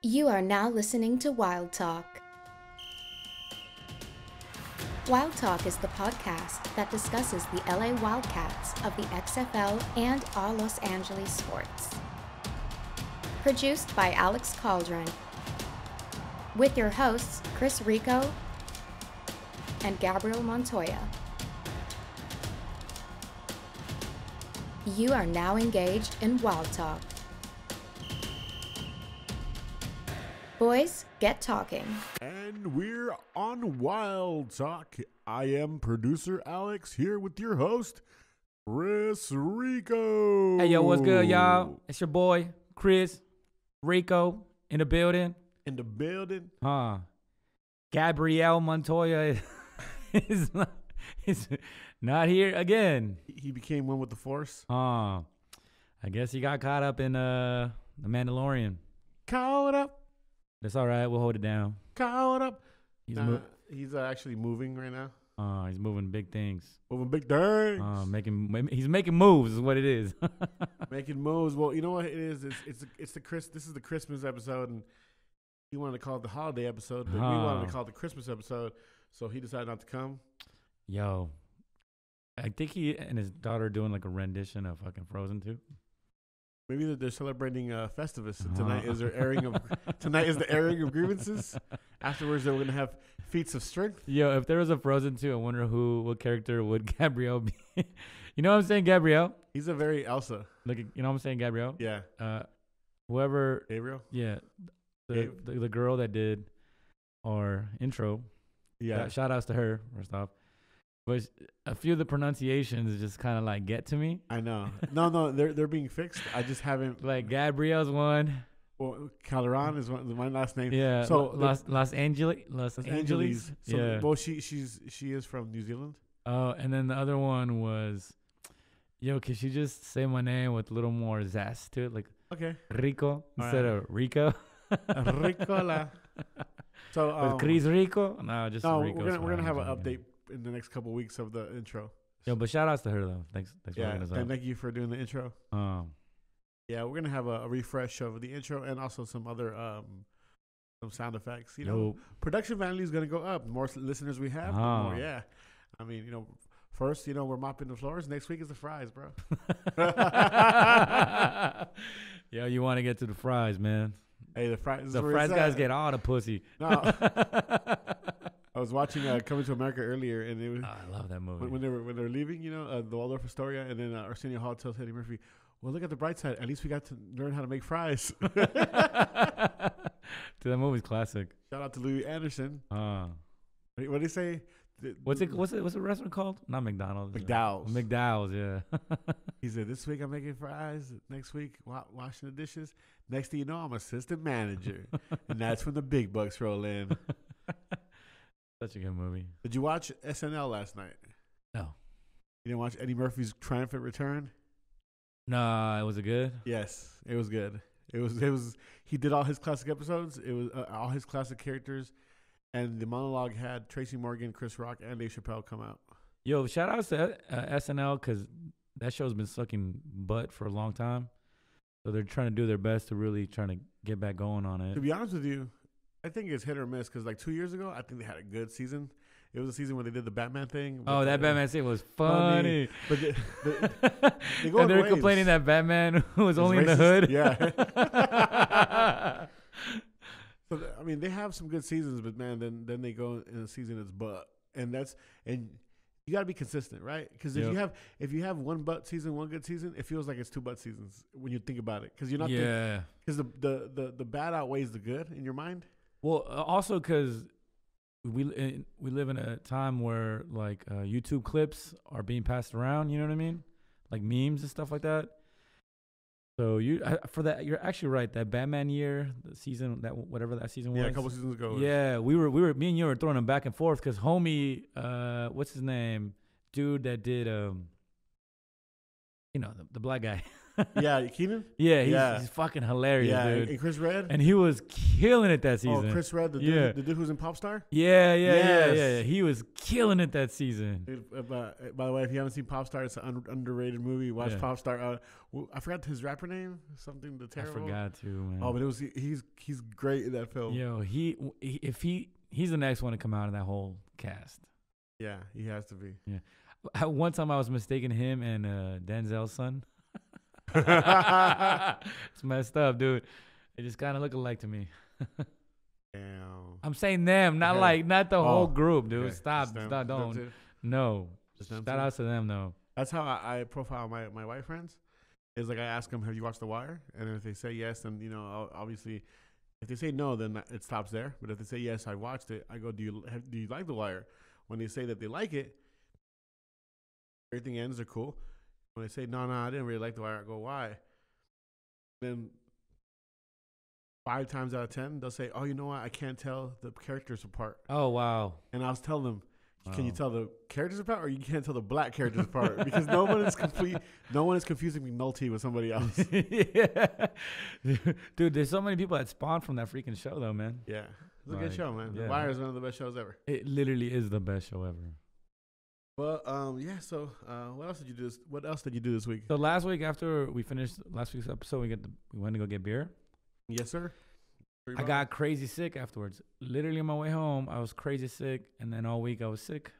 You are now listening to Wild Talk. Wild Talk is the podcast that discusses the LA Wildcats of the XFL and all Los Angeles sports. Produced by Alex Caldron. With your hosts, Chris Rico and Gabriel Montoya. You are now engaged in Wild Talk. Boys, get talking. And we're on Wild Talk. I am producer Alex here with your host, Chris Rico. Hey, yo, what's good, y'all? It's your boy, Chris Rico, in the building. In the building. Gabriel Montoya is not here again. He became one with the Force. I guess he got caught up in The Mandalorian. Caught up. That's all right. We'll hold it down. Caught up. He's He's actually moving right now. he's moving big things. Moving big things. He's making moves is what it is. Making moves. Well, you know what it is? It's the This is the Christmas episode, and he wanted to call it the holiday episode, but we wanted to call it the Christmas episode, so he decided not to come. Yo, I think he and his daughter are doing like a rendition of fucking Frozen 2. Maybe they're celebrating Festivus. Tonight is the airing of grievances. Afterwards, they're gonna have feats of strength. Yo, if there was a Frozen 2, I wonder what character would Gabrielle be? You know what I'm saying, Gabrielle? He's a very Elsa. Like, you know what I'm saying, Gabrielle? Yeah. Whoever. Gabriel. Yeah. The girl that did our intro. Yeah. Shout outs to her first off. But a few of the pronunciations just kind of like get to me. I know. No, they're being fixed. I just haven't. Like Gabrielle's one. Well, Calderon is my last name. Yeah. So Los Angeles. So, yeah. Well, she is from New Zealand. Oh, and then the other one was, yo, could she just say my name with a little more zest to it, like Okay. Rico instead of Rico? Ricola. So Chris Rico? No, just no. Rico. We're gonna have an update in the next couple of weeks of the intro. Yo, but shout outs to her though. Thanks for bringing us up. And thank you for doing the intro. Yeah, we're gonna have a refresh of the intro and also some other some sound effects. You know, production value is gonna go up. The more listeners we have, the more. Yeah, I mean, you know, first, you know, we're mopping the floors. Next week is the fries, bro. Yo, you want to get to the fries, man? Hey, the fries. The fries guys get all the pussy. No. I was watching Coming to America earlier, and it was. I love that movie. When they were leaving, you know, the Waldorf Astoria, and then Arsenio Hall tells Eddie Murphy, "Well, look at the bright side. At least we got to learn how to make fries." Dude, that movie's classic. Shout out to Louis Anderson. What did he say? What's the restaurant called? Not McDonald's. McDowell's. McDowell's, yeah. He said, "This week I'm making fries. Next week washing the dishes. Next thing you know, I'm assistant manager, and that's when the big bucks roll in." Such a good movie. Did you watch SNL last night? No. You didn't watch Eddie Murphy's triumphant return? Nah, was it good? Yes, it was good. It was. He did all his classic episodes. It was all his classic characters, and the monologue had Tracy Morgan, Chris Rock, and Dave Chappelle come out. Yo, shout outs to SNL because that show's been sucking butt for a long time. So they're trying to do their best to really trying to get back going on it. To be honest with you, I think it's hit or miss because like 2 years ago, I think they had a good season. It was a season where they did the Batman thing. Oh, that Batman scene was funny. But they go and they were complaining that Batman was only in the hood. Yeah. So I mean, they have some good seasons, but man, then they go in a season that's butt, and you got to be consistent, right? Because if you have one butt season, one good season, it feels like it's two butt seasons when you think about it. Because you're not. Yeah. Because the bad outweighs the good in your mind. Well, also because we live in a time where like YouTube clips are being passed around. You know what I mean? Like memes and stuff like that. So you're actually right. That Batman year, the season, that whatever that season was. Yeah, a couple seasons ago. Yeah, we were me and you were throwing them back and forth because homie, what's his name? Dude that did you know, the black guy. Yeah, Keenan? Yeah, he's fucking hilarious, dude. And Chris Redd? And he was killing it that season. Oh, Chris Redd, the dude who's in Popstar? Yeah. He was killing it that season. Dude, by the way, if you haven't seen Popstar, it's an underrated movie. Watch Popstar. I forgot his rapper name. Something the terrible. I forgot to, man. Oh, but he's great in that film. Yo, he's the next one to come out of that whole cast. Yeah, he has to be. Yeah. One time I was mistaking him and Denzel's son. It's messed up, dude. They just kind of look alike to me. Damn. I'm saying them, not the whole group, dude. Okay. Stop, don't. No. Shout out to them, though. That's how I profile my white friends. Is like I ask them, "Have you watched The Wire?" And if they say yes, then obviously, if they say no, then it stops there. But if they say yes, I watched it. I go, "Do you like The Wire?" When they say that they like it, everything ends. They're cool. When they say no, I didn't really like The Wire, I go, "Why?" Then 5 times out of 10, they'll say, "Oh, you know what? I can't tell the characters apart." Oh, wow. And I'll tell them, "Can you tell the characters apart, or you can't tell the black characters apart?" Because no one is confusing McNulty with somebody else. Yeah, dude. There's so many people that spawn from that freaking show, though, man. Yeah, it's a good show, man. Yeah. The Wire is one of the best shows ever. It literally is the best show ever. Well, yeah. So, what else did you do? What else did you do this week? So last week, after we finished last week's episode, we went to go get beer. Yes, sir. I got crazy sick afterwards. Literally on my way home, I was crazy sick, and then all week I was sick,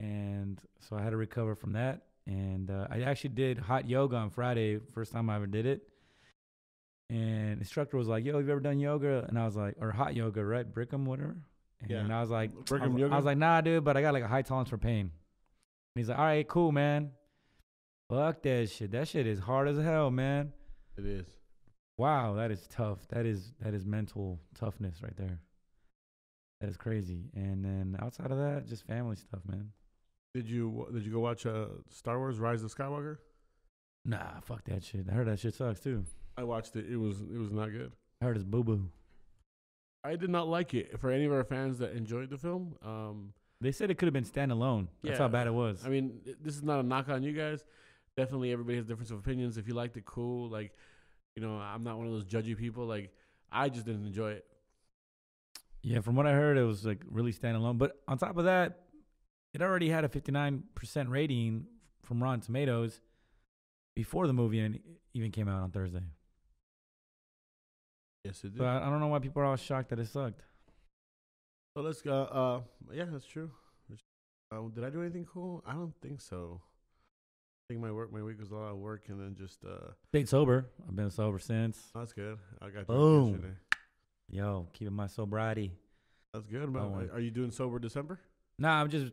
and so I had to recover from that. And I actually did hot yoga on Friday, first time I ever did it. And instructor was like, "Yo, have you ever done yoga?" And I was like, or hot yoga, right? Brigham, whatever. And I was like, I was like, "Nah, dude, but I got like a high tolerance for pain." And he's like, "All right, cool, man. Fuck that shit. That shit is hard as hell, man." It is. Wow, that is tough. That is mental toughness right there. That is crazy. And then outside of that, just family stuff, man. Did you go watch Star Wars: Rise of Skywalker? Nah, fuck that shit. I heard that shit sucks too. I watched it. It was not good. I heard it's boo boo. I did not like it. For any of our fans that enjoyed the film, they said it could have been standalone. That's how bad it was. I mean, this is not a knock on you guys. Definitely, everybody has difference of opinions. If you liked it, cool. Like, I'm not one of those judgy people. Like, I just didn't enjoy it. Yeah, from what I heard, it was like really standalone. But on top of that, it already had a 59% rating from Rotten Tomatoes before the movie even came out on Thursday. Yes, it did. So I don't know why people are all shocked that it sucked. So let's go. Yeah, that's true. Did I do anything cool? I don't think so. I think my week was a lot of work, and then just stayed sober. I've been sober since. Oh, that's good. I got boom. Yesterday. Yo, keeping my sobriety. That's good. Are you doing sober December? Nah, I'm just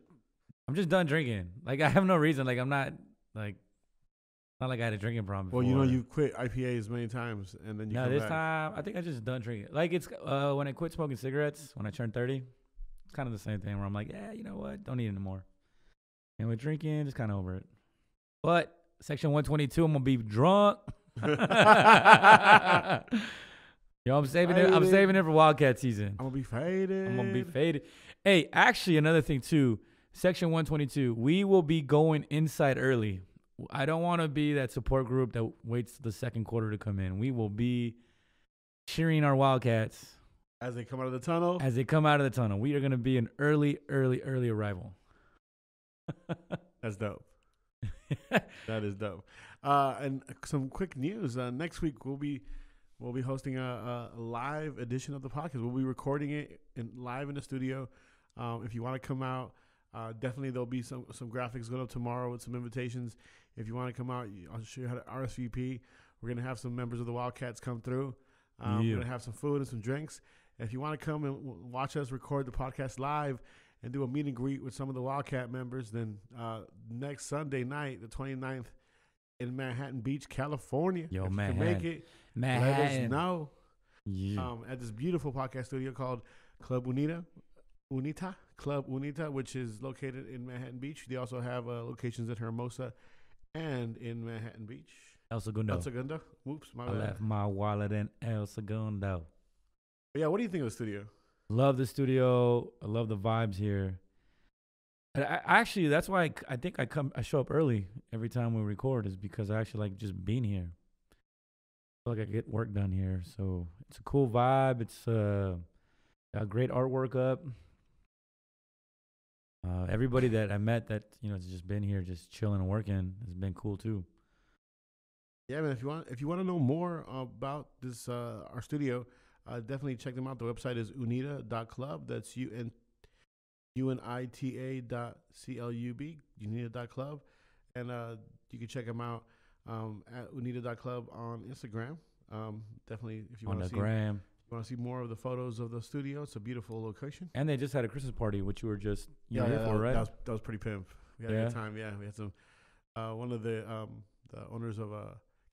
done drinking. Like, I have no reason. Like, I'm not like. Not like I had a drinking problem before. Well, you quit IPAs many times, and then you come this back. time, I think I just done drinking. Like, it's when I quit smoking cigarettes, when I turned 30, it's kind of the same thing where I'm like, yeah, you know what? Don't need it anymore. And with drinking, just kind of over it. But Section 122, I'm going to be drunk. Yo, I'm saving it for Wildcat season. I'm going to be faded. Hey, actually, another thing, too. Section 122, we will be going inside early. I don't want to be that support group that waits the second quarter to come in. We will be cheering our Wildcats as they come out of the tunnel. We are going to be an early arrival. That's dope. That is dope. And some quick news. Next week we'll be hosting a live edition of the podcast. We'll be recording it live in the studio. If you want to come out, definitely there'll be some graphics going up tomorrow with some invitations. If you want to come out, I'll show you how to RSVP. We're going to have some members of the Wildcats come through. We're going to have some food and some drinks. If you want to come and watch us record the podcast live and do a meet and greet with some of the Wildcat members, then next Sunday night, the 29th, in Manhattan Beach, California. Yo, if Manhattan. you can make it, let us know. Yeah. At this beautiful podcast studio called Club Unita, which is located in Manhattan Beach. They also have locations at Hermosa and in Manhattan Beach. El Segundo. Whoops, my I bad. left my wallet in El Segundo. But yeah, what do you think of the studio? Love the studio. I love the vibes here. But actually, that's why I think I show up early every time we record is because I actually like just being here. I feel like I get work done here, so it's a cool vibe. It's got great artwork up. Everybody that I met that has just been here, just chilling and working, has been cool too. Yeah, man. If you want to know more about this our studio, definitely check them out. The website is unita.club. That's UNITA.CLUB, unita.club. And you can check them out at unita.club on Instagram. Definitely, if you want to see more of the photos of the studio, it's a beautiful location. And they just had a Christmas party, which you were just here for, right? That was pretty pimp. We had a good time. Yeah, we had some. One of the owners of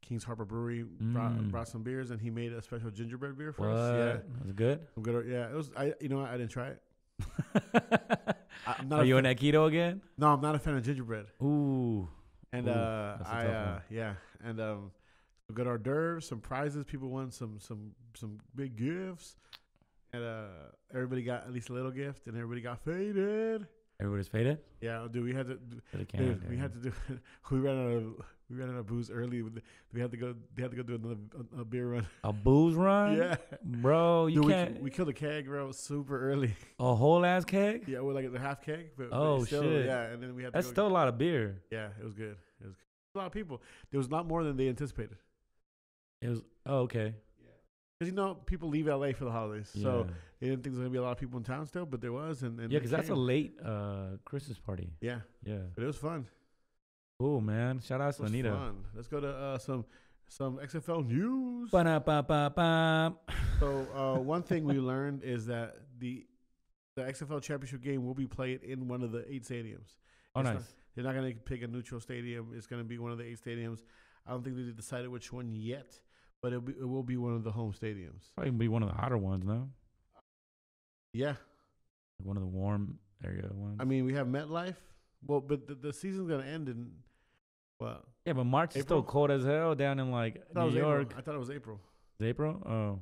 King's Harbor Brewery brought some beers, and he made a special gingerbread beer for us. Yeah, was it good? Yeah, it was. I didn't try it. Are you on that keto again? No, I'm not a fan of gingerbread. Ooh. And we got hors d'oeuvres, some prizes. People won some big gifts, and everybody got at least a little gift, and everybody got faded. Everybody's faded? Yeah, dude. We had to do. We ran out of booze early. They had to go do a beer run. A booze run? Yeah, bro. Can't. We killed a keg, bro, super early. A whole ass keg? Yeah, we're like a half keg. But shit. Yeah, and then we had. That's still a lot of beer. Yeah, it was good. It was a lot of people. There was not more than they anticipated. It was. Oh, okay. Because people leave LA for the holidays, so they didn't think there was gonna be a lot of people in town still, but there was, and yeah, because that's a late Christmas party. Yeah, but it was fun. Cool, man. Shout out to Anita. Fun. Let's go to some XFL news. Ba-da-ba-ba-ba. So one thing we learned is that the XFL championship game will be played in one of the 8 stadiums. Oh, nice. They're not gonna pick a neutral stadium. It's gonna be one of the 8 stadiums. I don't think they decided which one yet. But it will be one of the home stadiums. Probably be one of the hotter ones, no? Yeah. Like one of the warm area ones. I mean, we have MetLife. Well, but the season's going to end in, well. Yeah, but March is still cold as hell down in, like, New York. I thought it was April. Is April? Oh.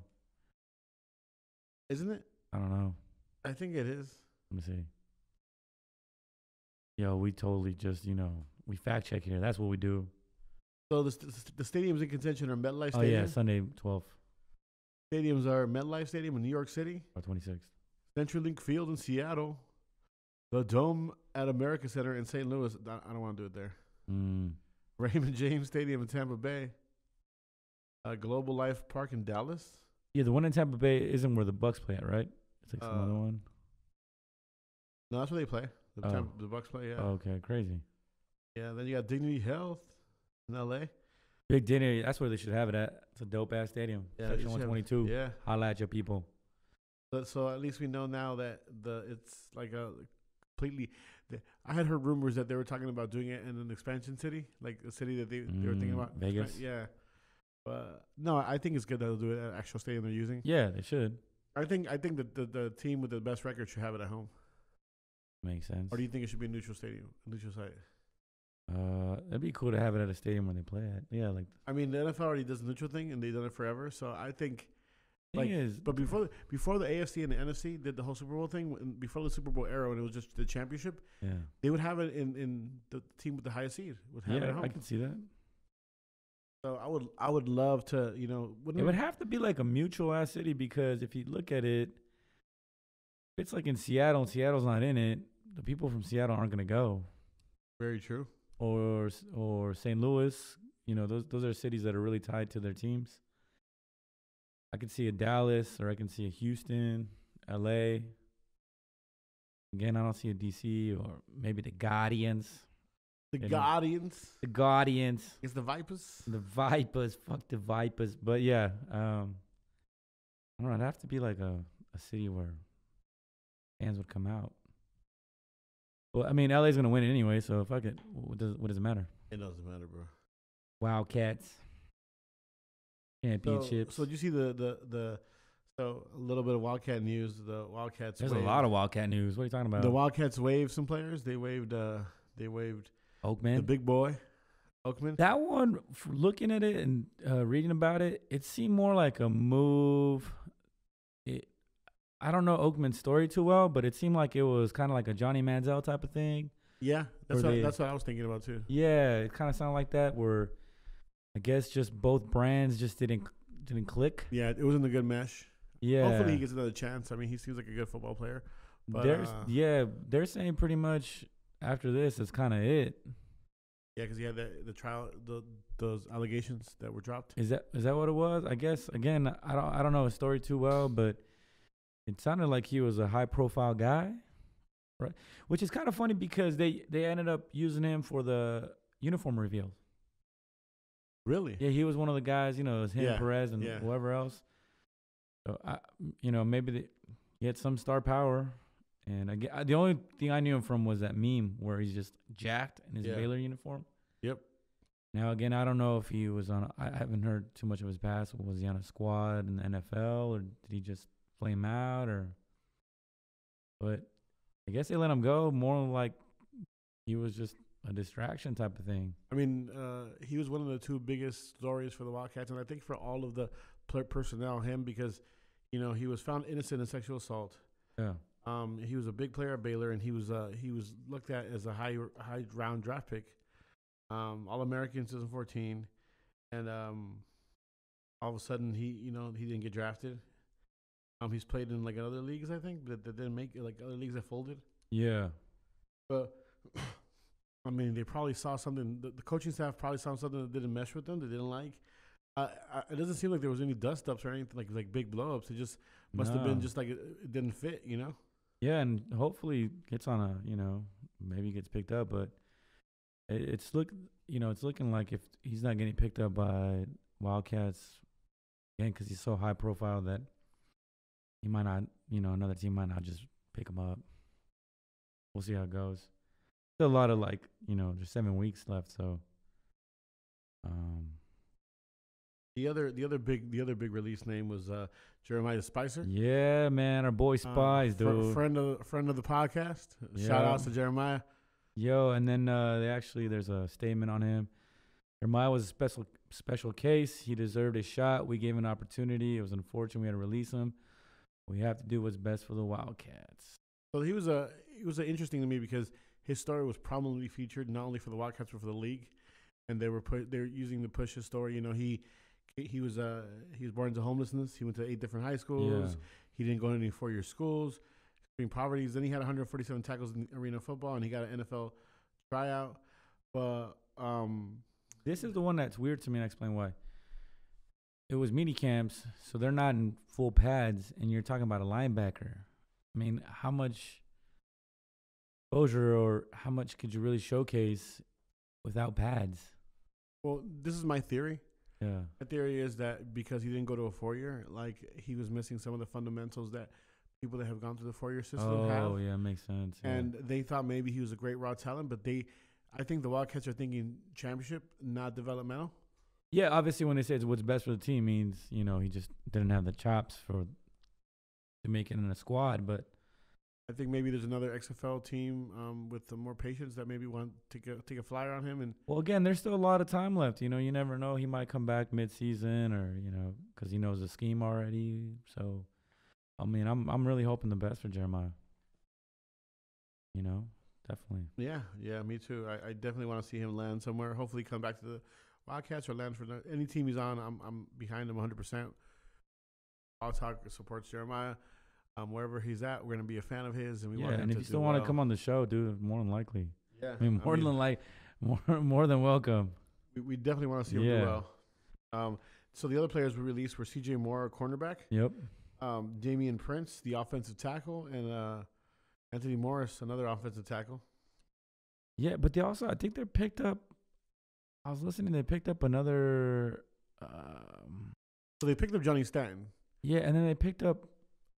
Isn't it? I don't know. I think it is. Let me see. Yo, we totally just, we fact check here. That's what we do. So the stadiums in contention are MetLife Stadium. Oh, yeah, Sunday 12th. Stadiums are MetLife Stadium in New York City. Or 26th. CenturyLink Field in Seattle. The Dome at America Center in St. Louis. I don't want to do it there. Raymond James Stadium in Tampa Bay. Global Life Park in Dallas. Yeah, the one in Tampa Bay isn't where the Bucks play at, right? It's like some other one. No, that's where they play. The Bucks play, yeah. Oh, okay, crazy. Yeah, then you got Dignity Health in L.A. Big Dinner, that's where they should have it at. It's a dope-ass stadium. Yeah, Section 122. Yeah. Holla at your people. So at least we know now that it's like a completely... I had heard rumors that they were talking about doing it in an expansion city, like a city that they were thinking about. Vegas? Yeah. But no, I think it's good that they'll do it at an actual stadium they're using. Yeah, they should. I think that the team with the best record should have it at home. Makes sense. Or do you think it should be a neutral stadium, a neutral site? It'd be cool to have it at a stadium when they play it. Yeah, like I mean, the NFL already does the neutral thing, and they've done it forever. So I think, but before the AFC and the NFC did the whole Super Bowl thing, before the Super Bowl era, when it was just the championship, they would have it in the team with the highest seed. Would have it at home. I can see that. So I would love to, it would have to be like a mutual ass city, because if you look at it, if it's like in Seattle and Seattle's not in it, the people from Seattle aren't gonna go. Very true. Or St. Louis, those are cities that are really tied to their teams. I could see a Dallas, or I can see a Houston, LA. Again, I don't see a DC, or maybe the Guardians. The Guardians. The Guardians. It's the Vipers. The Vipers. Fuck the Vipers. But yeah, I don't know. It'd have to be like a city where fans would come out. Well, I mean, LA's gonna win it anyway, so fuck it. What does it matter? It doesn't matter, bro. Wildcats. Championships. So did you see so a little bit of Wildcat news? The Wildcats. There's a lot of Wildcat news. What are you talking about? The Wildcats waived some players. They waived Oakman, the big boy, Oakman. That one, looking at it and reading about it, it seemed more like a move. I don't know Oakman's story too well, but it seemed like it was kind of like a Johnny Manziel type of thing. Yeah, that's what I was thinking about too. Yeah, it kind of sounded like that, where I guess just both brands just didn't click. Yeah, it wasn't a good mesh. Yeah. Hopefully he gets another chance. I mean, he seems like a good football player. But, they're saying pretty much after this, it's kind of it. Yeah, because he had the trial, those allegations that were dropped. Is that what it was? I guess again, I don't know his story too well, but it sounded like he was a high profile guy, right? Which is kind of funny because they ended up using him for the uniform reveals. Really? Yeah, he was one of the guys. You know, it was him, Perez, and whoever else. So maybe he had some star power. And the only thing I knew him from was that meme where he's just jacked in his Baylor uniform. Yep. Now, again, I don't know if he was on I haven't heard too much of his past. Was he on a squad in the NFL, or did he just flame out? But I guess they let him go more like he was just a distraction type of thing. I mean, he was one of the two biggest stories for the Wildcats, and I think for all of the personnel, him, because, he was found innocent in sexual assault. Yeah. He was a big player at Baylor, and he was looked at as a high round draft pick, All-American 2014, and all of a sudden he didn't get drafted. He's played in like other leagues, I think, that didn't make it, like other leagues that folded. Yeah, but I mean, they probably saw something. The coaching staff probably saw something that didn't mesh with them. They didn't like. It doesn't seem like there was any dust ups or anything like big blow ups. It just must have been just like it didn't fit, Yeah, and hopefully gets on a, maybe gets picked up, but it's looking like if he's not getting picked up by Wildcats again because he's so high profile that he might not, another team might not just pick him up. We'll see how it goes. Still a lot of just 7 weeks left, so. The other big release name was Jeremiah Spicer. Yeah, man, our boy Spice, dude. Friend of the podcast. Yeah. Shout outs to Jeremiah. Yo, and then there's a statement on him. Jeremiah was a special case. He deserved a shot. We gave him an opportunity. It was unfortunate we had to release him. We have to do what's best for the Wildcats. So he was interesting to me because his story was prominently featured not only for the Wildcats but for the league, and they were using to push his story. He was born into homelessness. He went to 8 different high schools. Yeah. He didn't go to any 4-year schools. Extreme poverty. Then he had 147 tackles in arena football, and he got an NFL tryout. But this is the one that's weird to me, and I'll explain why. It was mini camps, so they're not in full pads, and you're talking about a linebacker. I mean, how much exposure or how much could you really showcase without pads? Well, this is my theory. Yeah. My theory is that because he didn't go to a 4-year, like he was missing some of the fundamentals that people that have gone through the 4-year system have. Oh, yeah, makes sense. Yeah. And they thought maybe he was a great raw talent, but I think the Wildcats are thinking championship, not developmental. Yeah, obviously when they say it's what's best for the team means, he just didn't have the chops to make it in a squad, but I think maybe there's another XFL team with more patience that maybe want to take a flyer on him. And well, again, there's still a lot of time left. You never know. He might come back mid-season or, because he knows the scheme already. So, I mean, I'm really hoping the best for Jeremiah. Definitely. Yeah, me too. I definitely want to see him land somewhere. Hopefully come back to the Wildcats or land for any team he's on. I'm behind him 100%. All Talk supports Jeremiah. Wherever he's at, we're gonna be a fan of his, and we want him and if you still want to come on the show, dude, more than likely. Yeah, more than welcome. We definitely want to see him do well. So the other players we released were C.J. Moore, cornerback. Yep. Damian Prince, the offensive tackle, and Anthony Morris, another offensive tackle. Yeah, but they also, I think they're picked up. I was listening. They picked up another. So they picked up Johnny Stanton. Yeah, and then they picked up.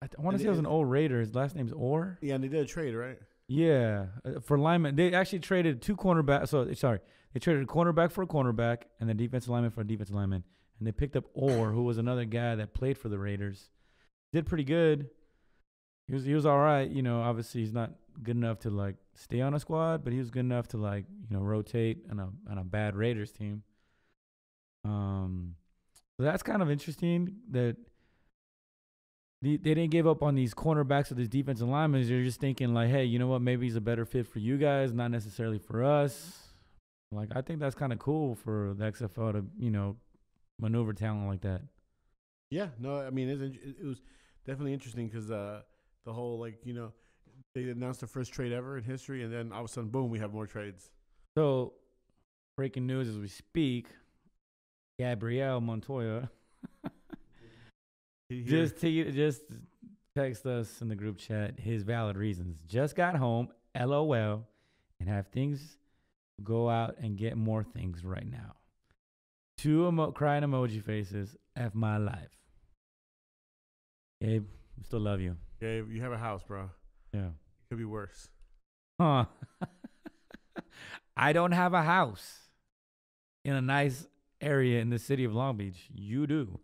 I want to say it was an old Raider. His last name's Orr. Yeah, and they did a trade, right? Yeah, for lineman. They actually traded 2 cornerbacks. They traded a cornerback for a cornerback and the defensive lineman for a defensive lineman. And they picked up Orr, who was another guy that played for the Raiders. Did pretty good. He was all right. Obviously he's not good enough to stay on a squad, but he was good enough to rotate on a bad Raiders team. So that's kind of interesting that they didn't give up on these cornerbacks or these defensive linemen. They're just thinking like, hey, you know what? Maybe he's a better fit for you guys, not necessarily for us. Like, I think that's kind of cool for the XFL to, maneuver talent like that. Yeah, no, I mean, it was definitely interesting because the whole, they announced the first trade ever in history, and then all of a sudden, boom, we have more trades. So, breaking news as we speak, Gabriel Montoya just text us in the group chat his valid reasons. Just got home, LOL, and have things go out and get more things right now. 2 crying emoji faces. F my life. Gabe, we still love you. Gabe, you have a house, bro. Yeah. It could be worse. Huh. I don't have a house in a nice area in the city of Long Beach. You do.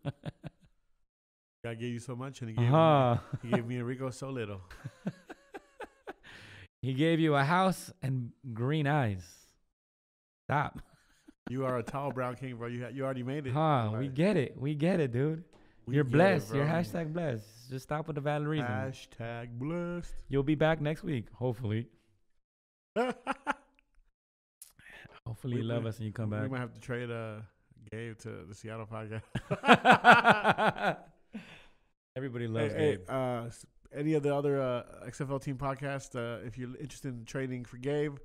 God gave you so much, and he gave me Enrico so little. He gave you a house and green eyes. Stop. You are a tall brown king, bro. You already made it. Huh? Right. We get it, dude. You're blessed. You're hashtag blessed. Just stop with the valid reason. Hashtag blessed. You'll be back next week, hopefully. Hopefully you love us and you come back. We might have to trade Gabe to the Seattle podcast. Everybody loves Gabe. Any of the other XFL team podcasts, if you're interested in trading for Gabe,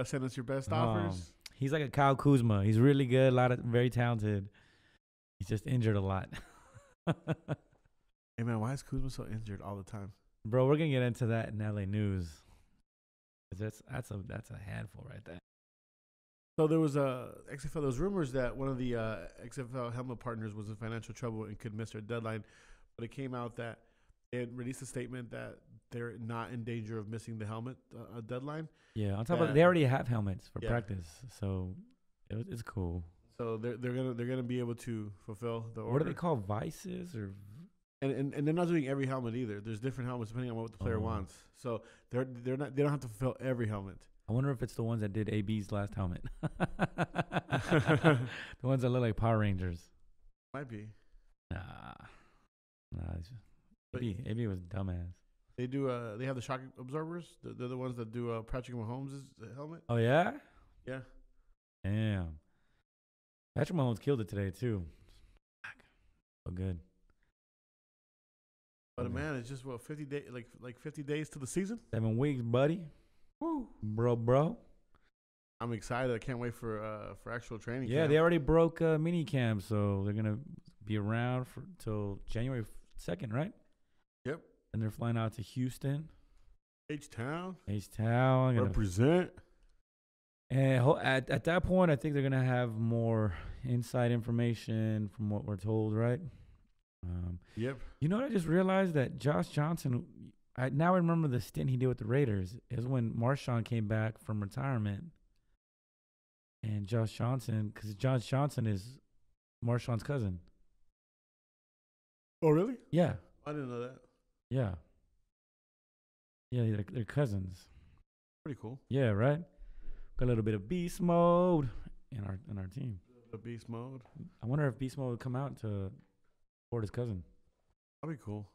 send us your best offers. He's like a Kyle Kuzma. He's really good, very talented. He's just injured a lot. Hey man, why is Kuzma so injured all the time? Bro, we're gonna get into that in LA News. That's a handful right there. So there was XFL. There was rumors that one of the XFL helmet partners was in financial trouble and could miss their deadline, but it came out that it released a statement that they're not in danger of missing the helmet deadline. Yeah, on top of that, they already have helmets for practice, so it's cool. So they're gonna be able to fulfill the order. What are they called, vices or? And they're not doing every helmet either. There's different helmets depending on what the player wants. So they don't have to fulfill every helmet. I wonder if it's the ones that did AB's last helmet. The ones that look like Power Rangers. Might be. Nah. AB was dumbass. They do. They have the shock absorbers. They're the ones that do Patrick Mahomes' helmet. Oh yeah. Yeah. Damn. Patrick Mahomes killed it today too. So good. But man, it's just 50 days, like 50 days to the season. 7 weeks, buddy. Woo, bro. I'm excited. I can't wait for actual training. Yeah, camp. they already broke mini camp, so they're gonna be around till January 2nd, right? Yep. And they're flying out to Houston. H-Town. Represent. And at that point, I think they're gonna have more inside information from what we're told, right? Yep. You know what I just realized? That Josh Johnson, I now remember the stint he did with the Raiders, is when Marshawn came back from retirement. And Josh Johnson, because Josh Johnson is Marshawn's cousin. Oh, really? Yeah. I didn't know that. Yeah. Yeah, they're cousins. Pretty cool. Yeah, right? Got a little bit of beast mode in our team. The beast mode. I wonder if beast mode would come out to support his cousin. That'd be cool.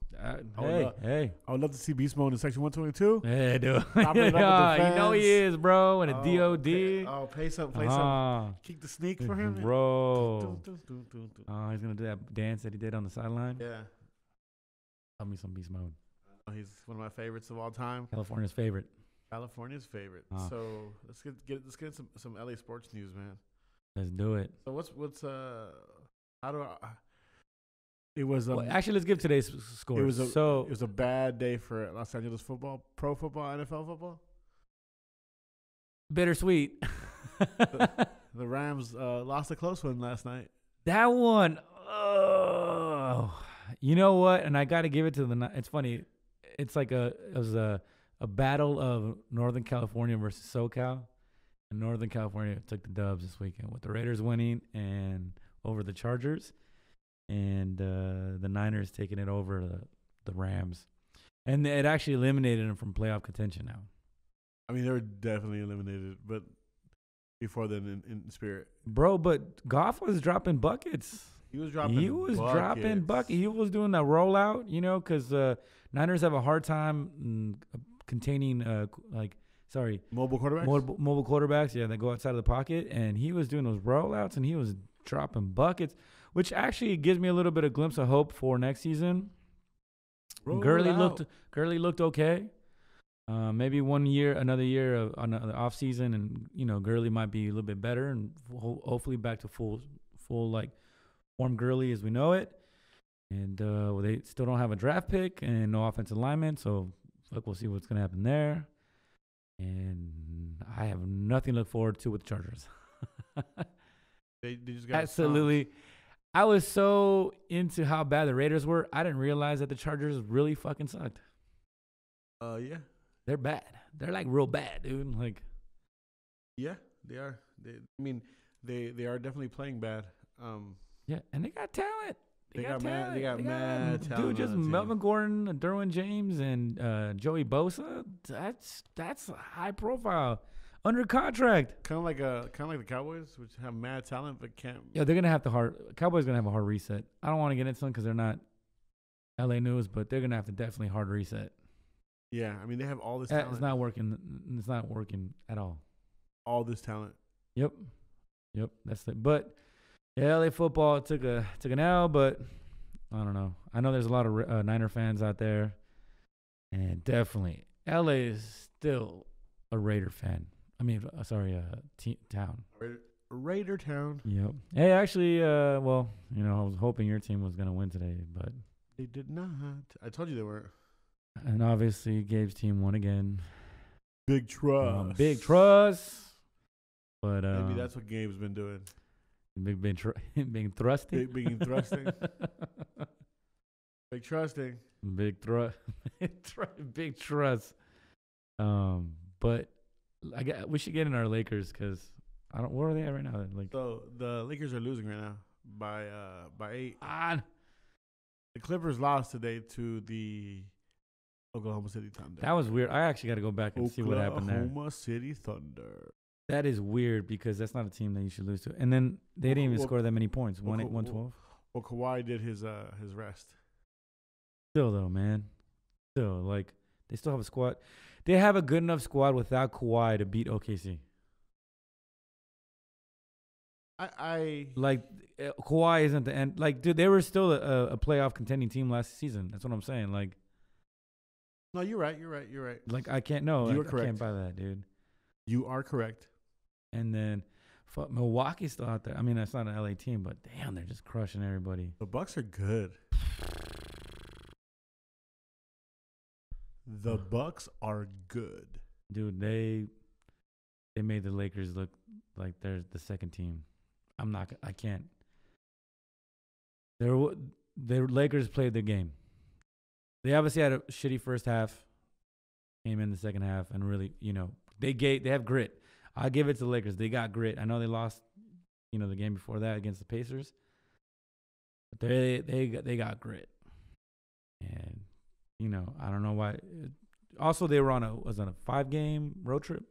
Hey. I would love to see beast mode in section 122. Hey, dude. You know he is, bro. And a DOD. Play some. Keep the sneak for him. Bro. He's going to do that dance that he did on the sideline. Yeah. Tell me some beast mode. He's one of my favorites of all time. California's favorite. So let's get some LA sports news, man. Let's do it. So what's how do I? It was actually, let's give today's score. It was a bad day for Los Angeles football, pro football, NFL football. Bittersweet. The Rams lost a close one last night. That one, you know what? And I got to give it to the. It's funny. It's like it was a battle of Northern California versus SoCal, and Northern California took the dubs this weekend with the Raiders winning and over the Chargers. And the Niners taking it over the Rams. And it actually eliminated them from playoff contention now. I mean, they were definitely eliminated, but before then in spirit. Bro, but Goff was dropping buckets. He was dropping buckets. He was doing that rollout, because Niners have a hard time containing mobile quarterbacks. Mobile quarterbacks, yeah, that go outside of the pocket, and he was doing those rollouts and he was dropping buckets, which actually gives me a little bit of glimpse of hope for next season. Gurley looked okay. Maybe another year on the off season, and Gurley might be a little bit better, and hopefully back to full like form Gurley as we know it. And they still don't have a draft pick and no offensive lineman, so we'll see what's gonna happen there. And I have nothing to look forward to with the Chargers. they just got absolutely. I was so into how bad the Raiders were, I didn't realize that the Chargers really fucking sucked. Yeah. They're bad. They're like real bad, dude. Like, yeah, they are. They are definitely playing bad. Yeah, and they got talent. They got mad talent. Dude, just Melvin Gordon, Derwin James, and Joey Bosa. That's high profile, under contract. Kind of like the Cowboys, which have mad talent but can't. Yeah, they're gonna have Cowboys gonna have a hard reset. I don't want to get into something because they're not LA news, but they're gonna have to definitely hard reset. Yeah, I mean they have all this talent. It's not working. It's not working at all. All this talent. Yep, that's it. But yeah, LA football took an L, but I don't know. I know there's a lot of Niner fans out there, and definitely LA is still a Raider fan. I mean, town. Raider town. Yep. Hey, actually, I was hoping your team was gonna win today, but they did not. I told you they weren't. And obviously, Gabe's team won again. Big trust. Big trust. But maybe that's what Gabe's been doing. Being thrusting. Being thrusting. Big trusting. Big thrust. Big trust. But we should get in our Lakers because where are they at right now? Like, so the Lakers are losing right now by 8. The Clippers lost today to the Oklahoma City Thunder. That was weird. I actually got to go back and see what happened there. Oklahoma City Thunder. That is weird because that's not a team that you should lose to. And then they didn't even score that many points. 112. Well, Kawhi did his rest. Still though, man. Like they still have a squad. They have a good enough squad without Kawhi to beat OKC. I like Kawhi isn't the end. Like, dude, they were still a playoff contending team last season. That's what I'm saying. Like, no, you're right. Like, I can't know. You're correct. I can't buy that, dude. You are correct. And then, Milwaukee's still out there. I mean, that's not an LA team, but damn, they're just crushing everybody. The Bucks are good. The Bucks are good. Dude, they made the Lakers look like they're the second team. I can't. The Lakers played their game. They obviously had a shitty first half. Came in the second half and really, they have grit. I give it to the Lakers. They got grit. I know they lost, the game before that against the Pacers. But they got grit. And I don't know why. Also, they were on a 5-game road trip.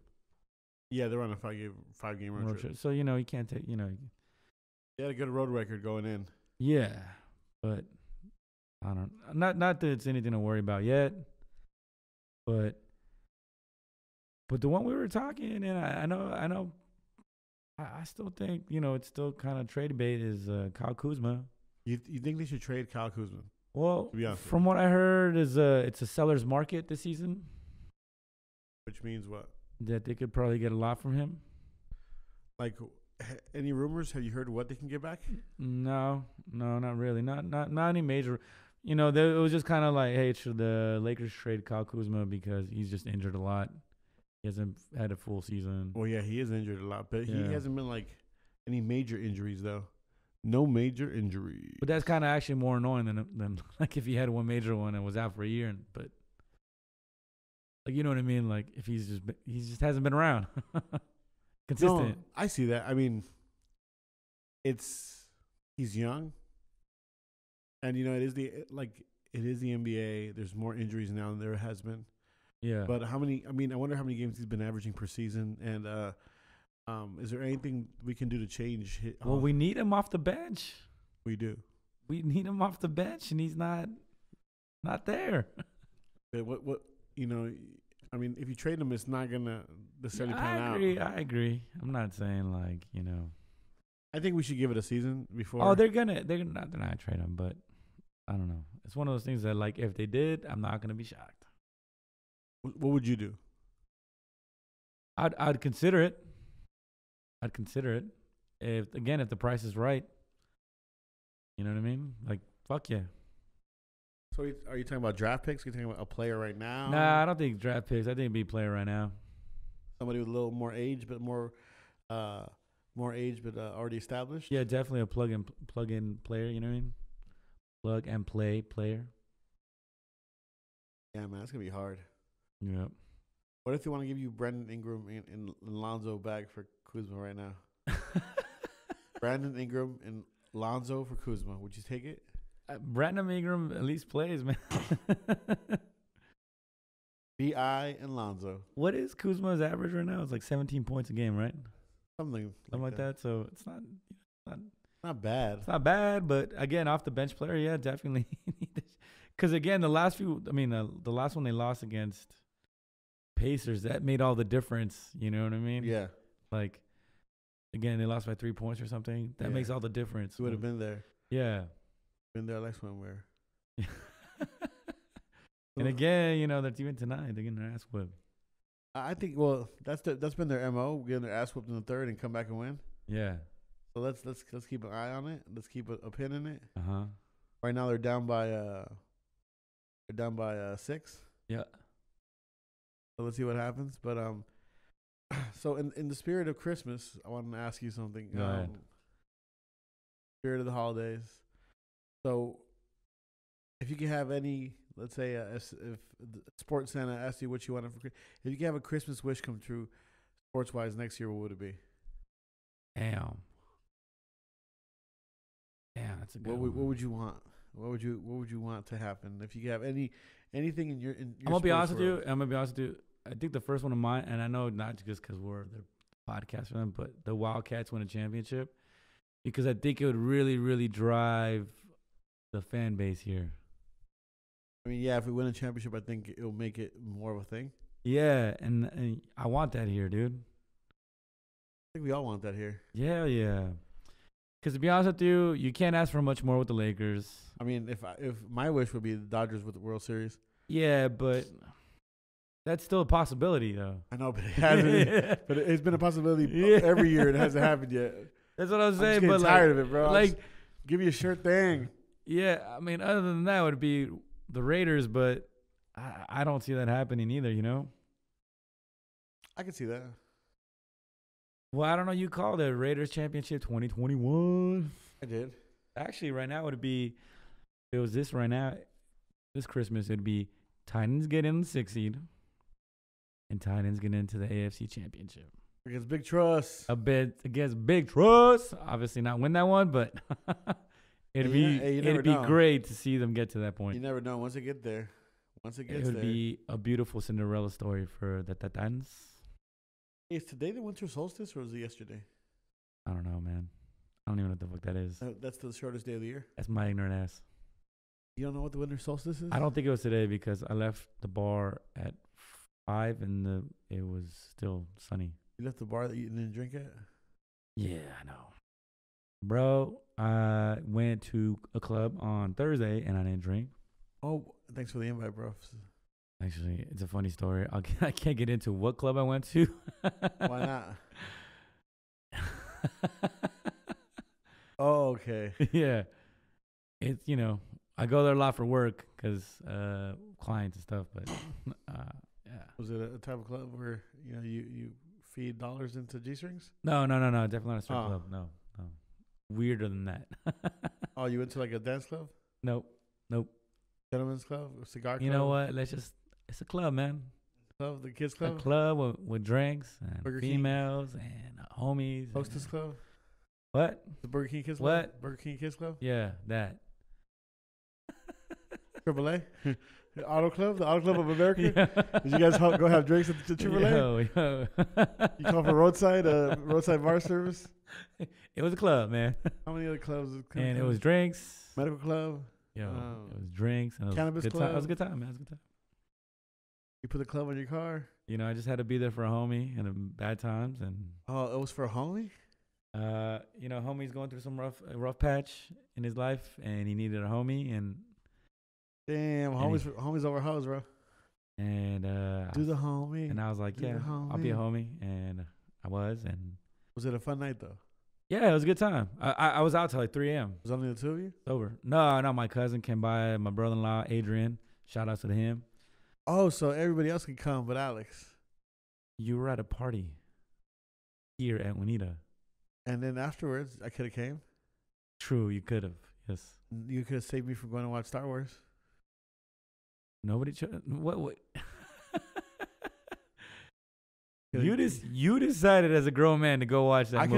Yeah, they're on a 5-game road trip. So you can't take They had a good road record going in. Yeah, but I don't. Not that it's anything to worry about yet. But the one we were talking, and I know. I still think it's still kind of trade bait is Kyle Kuzma. You think they should trade Kyle Kuzma? Well, from what I heard, is it's a seller's market this season. Which means what? That they could probably get a lot from him. Like, any rumors? Have you heard what they can get back? No, not really. Not any major. It was just kind of like, hey, should the Lakers trade Kyle Kuzma because he's just injured a lot. He hasn't had a full season. Well, yeah, he is injured a lot, but he hasn't been like any major injuries though. No major injuries. But that's kind of actually more annoying than like if he had one major one and was out for a year. But like, you know what I mean? Like if he just hasn't been around. Consistent. No, I see that. I mean, he's young, and it is the NBA. There's more injuries now than there has been. Yeah. But I wonder how many games he's been averaging per season, and is there anything we can do to change? Well, we need him off the bench. We do. We need him off the bench, and he's not there. But what you know, I mean, if you trade him, it's not gonna necessarily pan out. I agree. I'm not saying like, you know. I think we should give it a season before. Oh, they're not trade him, but I don't know. It's one of those things that like if they did, I'm not gonna be shocked. What would you do? I'd consider it. If the price is right. You know what I mean? Like, fuck yeah. So are you talking about draft picks? Are you talking about a player right now? Nah, I don't think draft picks. I think it'd be a player right now. Somebody with a little more age, but already established. Yeah, definitely a plug-in player. You know what I mean? Plug and play player. Yeah, man, that's gonna be hard. Yep. What if they want to give you Brandon Ingram and Lonzo back for Kuzma right now? Brandon Ingram and Lonzo for Kuzma. Would you take it? Brandon Ingram at least plays, man. B.I. and Lonzo. What is Kuzma's average right now? It's like 17 points a game, right? Something like that. So it's not bad. It's not bad, but again, off the bench player, yeah, definitely. Because again, the last one they lost against Pacers, that made all the difference. You know what I mean? Yeah. Like, again, they lost by 3 points or something. That makes all the difference. You would have been there. Yeah. Been there last one where. And again, you know, they're even tonight. They're getting their ass whipped. I think, well, that's been their MO, getting their ass whipped in the third and come back and win. Yeah. So let's keep an eye on it. Let's keep a pin in it. Uh-huh. Right now they're down by 6. Yeah. So let's see what happens. But so in the spirit of Christmas, I want to ask you something. Go ahead. Spirit of the holidays. So if you could have any, let's say, if Sports Santa asked you what you wanted for Christmas, if you could have a Christmas wish come true, sports wise, next year, what would it be? Damn, that's a good one. What would you want? What would you want to happen if you could have anything in your I'm gonna be honest world? with you. I think the first one of mine, and I know not just because we're the podcast for them, but the Wildcats win a championship, because I think it would really, really drive the fan base here. I mean, yeah, if we win a championship, I think it'll make it more of a thing. Yeah, and I want that here, dude. I think we all want that here. Yeah. Because to be honest with you, you can't ask for much more with the Lakers. I mean, if my wish would be the Dodgers with the World Series. Yeah, but that's still a possibility, though. I know, but it hasn't. But it's been a possibility every year. It hasn't happened yet. That's what I'm saying. I'm but tired of it, bro. Like, give me a sure thing. Yeah, I mean, other than that, it would be the Raiders, but I don't see that happening either. You know. I can see that. Well, I don't know. You called it Raiders Championship 2021. I did. Actually, right now, if it was this right now, this Christmas, it'd be Titans get in the 6th seed and Titans get into the AFC Championship. Against Big Trust. A bit against Big Trust. Obviously not win that one, but it'd be great to see them get to that point. You never know. Once it gets there. It would be a beautiful Cinderella story for the Titans. Is today the winter solstice or was it yesterday? I don't know, man. I don't even know what the fuck that is. That's the shortest day of the year? That's my ignorant ass. You don't know what the winter solstice is? I don't think it was today because I left the bar at 5 and it was still sunny. You left the bar that you didn't drink at? Yeah, I know. Bro, I went to a club on Thursday and I didn't drink. Oh, thanks for the invite, bro. Actually, it's a funny story. I can't get into what club I went to. Why not? Oh, okay. Yeah. It's, I go there a lot for work because clients and stuff, but yeah. Was it a type of club where, you feed dollars into G-strings? No. Definitely not a strip club. No. Weirder than that. Oh, you went to like a dance club? Nope. Gentlemen's club? A cigar club? You know what? It's a club, man. Club, the kids club? A club with drinks and Burger females King. And homies. Hostess club? What? The Burger King Kids Club? What? Burger King Kids Club? Yeah, that. AAA? The Auto Club? The Auto Club of America? Yeah. Did you guys go have drinks at the AAA? Yo. You call for roadside bar service? It was a club, man. How many other clubs? And it was drinks. Medical club. Yo, it was drinks. And Cannabis good club. time. It was a good time, man. It was a good time. You put the club in your car. You know, I just had to be there for a homie in bad times, and it was for a homie. you know, homie's going through some rough patch in his life, and he needed a homie, and damn, homies over hoes, bro. And do the homie. And I was like, yeah, I'll be a homie, and I was. And was it a fun night though? Yeah, it was a good time. I was out till like 3 a.m. Was only the two of you? Sober. No, my cousin came by, my brother-in-law Adrian. Shout out to him. Oh, so everybody else could come, but Alex. You were at a party here at Juanita. And then afterwards, I could have came. True, you could have. Yes. You could have saved me from going to watch Star Wars. Nobody. What? You decided as a grown man to go watch that movie. I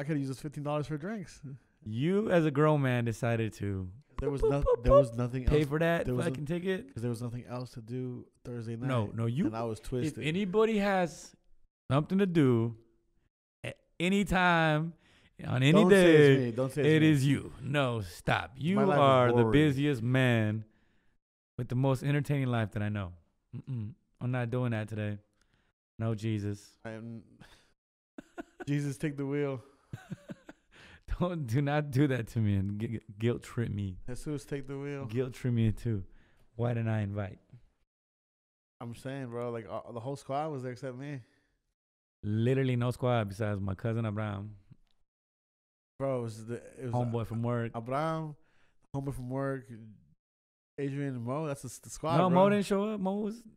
could have used those $15 for drinks. You as a grown man decided to. There was nothing else. Pay for that fucking ticket because there was nothing else to do Thursday night. No, you. And I was twisted. If anybody has something to do at any time on any day, it is you. No, stop. You are the busiest man with the most entertaining life that I know. I'm not doing that today. No, Jesus. Jesus, take the wheel. Do not do that to me and guilt trip me. Jesus, take the wheel. Guilt trip me too. Why didn't I invite? I'm saying, bro, like the whole squad was there except me. Literally no squad besides my cousin Abraham. Bro, it was homeboy from work. Abraham, homeboy from work. Adrian and Mo, that's the squad. No, bro. Mo didn't show up.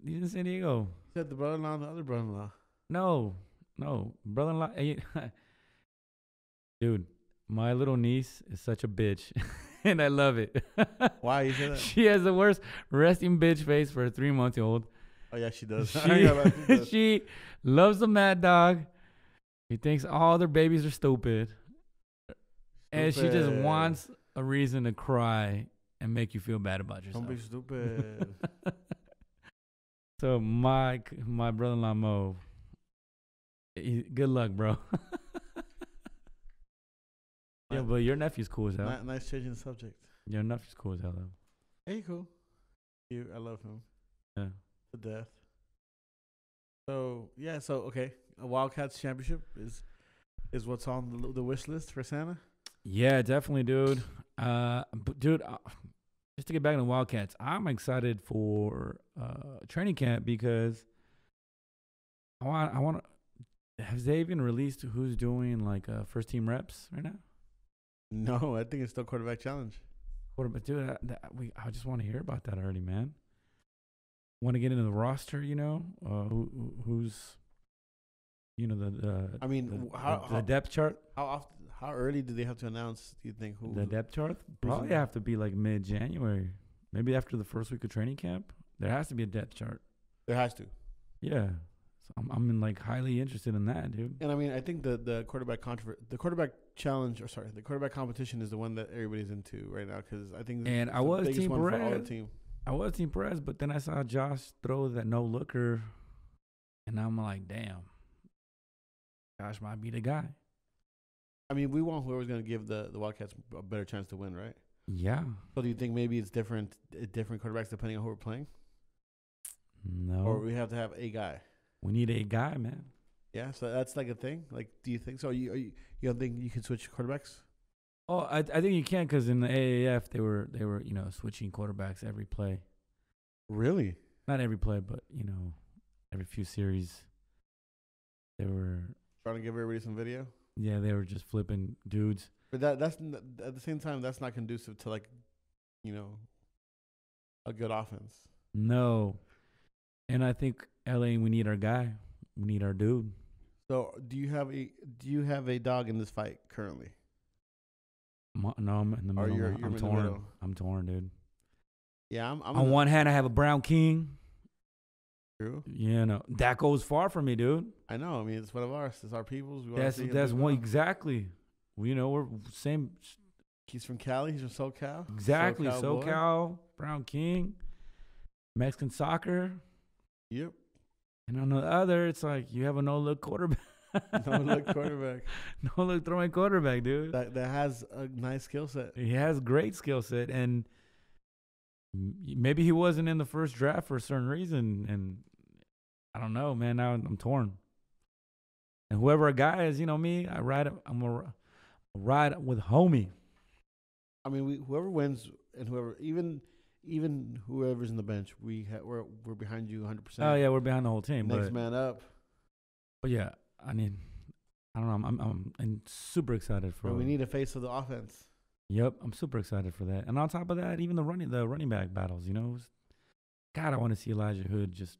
He's in San Diego. He said the brother-in-law and the other brother-in-law. No, brother-in-law. Dude, my little niece is such a bitch, and I love it. Why you say that? She has the worst resting bitch face for a 3-month-old. Oh yeah, she does. She loves the mad dog. She thinks all their babies are stupid, and she just wants a reason to cry and make you feel bad about yourself. Don't be stupid. So my brother-in-law Mo, good luck, bro. Yeah, but your nephew's cool as hell. Nice changing the subject. Your nephew's cool as hell, though. Hey, cool. I love him. Yeah. To death. So okay, a Wildcats championship is what's on the wish list for Santa. Yeah, definitely, dude. Dude, just to get back to the Wildcats, I'm excited for training camp because I want to. Has they even released who's doing like first team reps right now? No, I think it's still quarterback challenge. Dude, I just want to hear about that already, man. Want to get into the roster, you know? Who's, you know, the depth chart? How early do they have to announce? Do you think the depth chart? Probably have to be like mid-January, maybe after the first week of training camp. There has to be a depth chart. There has to. Yeah. So I'm like highly interested in that, dude. And I mean, I think the quarterback challenge, the quarterback competition is the one that everybody's into right now because I think. And I was Team Perez. I was Team Perez, but then I saw Josh throw that no looker, and I'm like, damn, Josh might be the guy. I mean, we want whoever's going to give the Wildcats a better chance to win, right? Yeah. So do you think maybe it's different quarterbacks depending on who we're playing? No. Or we have to have a guy. We need a guy, man. Yeah, so that's like a thing. Like, do you think so? You don't think you can switch quarterbacks? Oh, I think you can because in the AAF they were switching quarterbacks every play. Really? Not every play, but every few series. They were trying to give everybody some video. Yeah, they were just flipping dudes. But that's at the same time that's not conducive to a good offense. No, and I think LA, we need our guy. We need our dude. So, do you have a dog in this fight currently? No, I'm in the middle. You're I'm torn. Middle. I'm torn, dude. Yeah, I'm on one hand, I have a Brown King. True. Yeah, no, that goes far for me, dude. I know. I mean, it's one of ours. It's our people's. That's one exactly. We're same. He's from Cali. He's from SoCal. Exactly, SoCal. Brown King. Mexican soccer. Yep. And on the other, it's like you have a no-look quarterback. No look quarterback. No look throwing quarterback, dude. That has a nice skill set. He has great skill set, and maybe he wasn't in the first draft for a certain reason, and I don't know, man. Now I'm torn. And whoever a guy is, me, I'm a ride with homie. I mean, whoever wins and whoever even whoever's in the bench, we're behind you 100%. Oh yeah, we're behind the whole team. Next man up. But yeah, I mean, I don't know. I'm super excited for. But we need a face of the offense. Yep, I'm super excited for that. And on top of that, even the running back battles. God, I want to see Elijah Hood just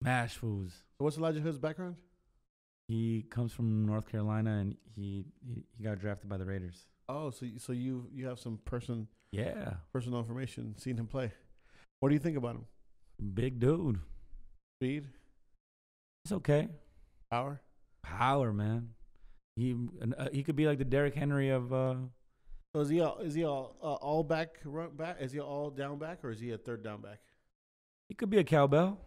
mash fools. So what's Elijah Hood's background? He comes from North Carolina, and he got drafted by the Raiders. Oh, so you have some personal information, seen him play. What do you think about him? Big dude. Speed? It's okay. Power, man. He could be like the Derrick Henry of. So is he all back run back? Is he all down back, or is he a third down back? He could be a cowbell.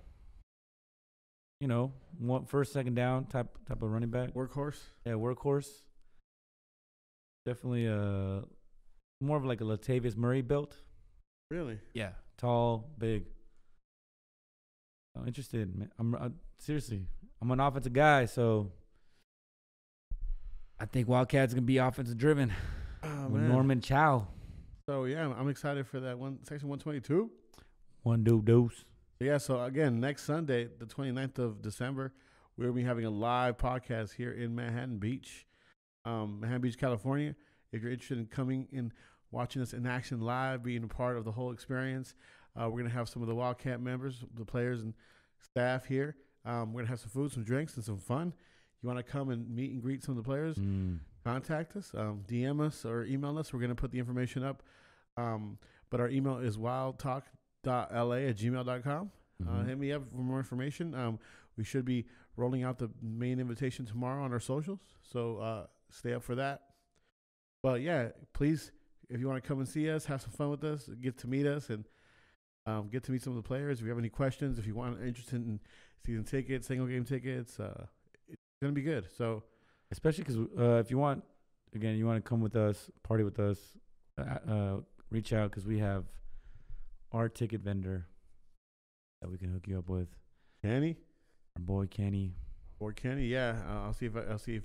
One first, second down type of running back. Workhorse. Yeah, workhorse. Definitely more of like a Latavius Murray built. Really? Yeah, tall, big. I'm interested, man. Seriously, I'm an offensive guy, so I think Wildcats gonna be offensive driven. With Norman Chow. So yeah, I'm excited for that one. Section 122. One deuce. Yeah, so again, next Sunday, the 29th of December, we'll be having a live podcast here in Manhattan Beach, California. If you're interested in coming and watching us in action live, being a part of the whole experience, we're going to have some of the Wildcat members, the players and staff here. We're going to have some food, some drinks, and some fun. You want to come and meet and greet some of the players, contact us, DM us, or email us. We're going to put the information up. But our email is wildtalk.la@gmail.com. Hit me up for more information. We should be rolling out the main invitation tomorrow on our socials, so stay up for that. But yeah, please, if you want to come and see us, have some fun with us, get to meet us, and get to meet some of the players. If you have any questions, if you are interested in season tickets, single game tickets, it's gonna be good. So, especially because if you want to come with us, party with us, reach out because we have our ticket vendor that we can hook you up with. Kenny, our boy Kenny. Or Kenny, yeah. I'll see if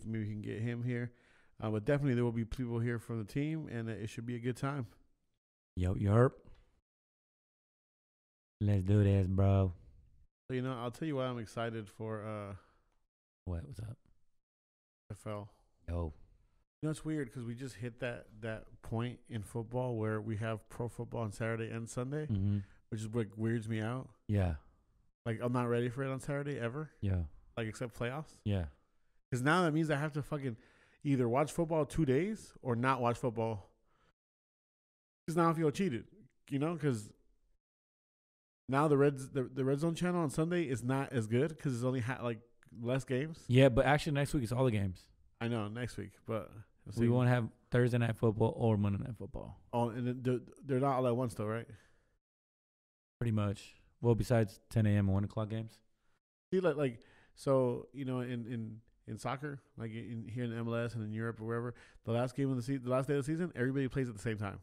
maybe we can get him here. But definitely there will be people here from the team, and it should be a good time. Yerp. Let's do this, bro. So I'll tell you why I'm excited for. What's up? NFL. Yo. It's weird because we just hit that point in football where we have pro football on Saturday and Sunday, which is what weirds me out. Yeah. Like, I'm not ready for it on Saturday ever. Yeah. Like, except playoffs. Yeah. Because now that means I have to fucking either watch football 2 days or not watch football. Because now I feel cheated, because now the Red Zone channel on Sunday is not as good because it's only less games. Yeah, but actually next week is all the games. I know, next week, but we won't have Thursday night football or Monday night football. Oh, and they're not all at once though, right? Pretty much. Well, besides 10 a.m. and 1 o'clock games. See, in soccer, like here in MLS and in Europe or wherever, the last game of the last day of the season, everybody plays at the same time.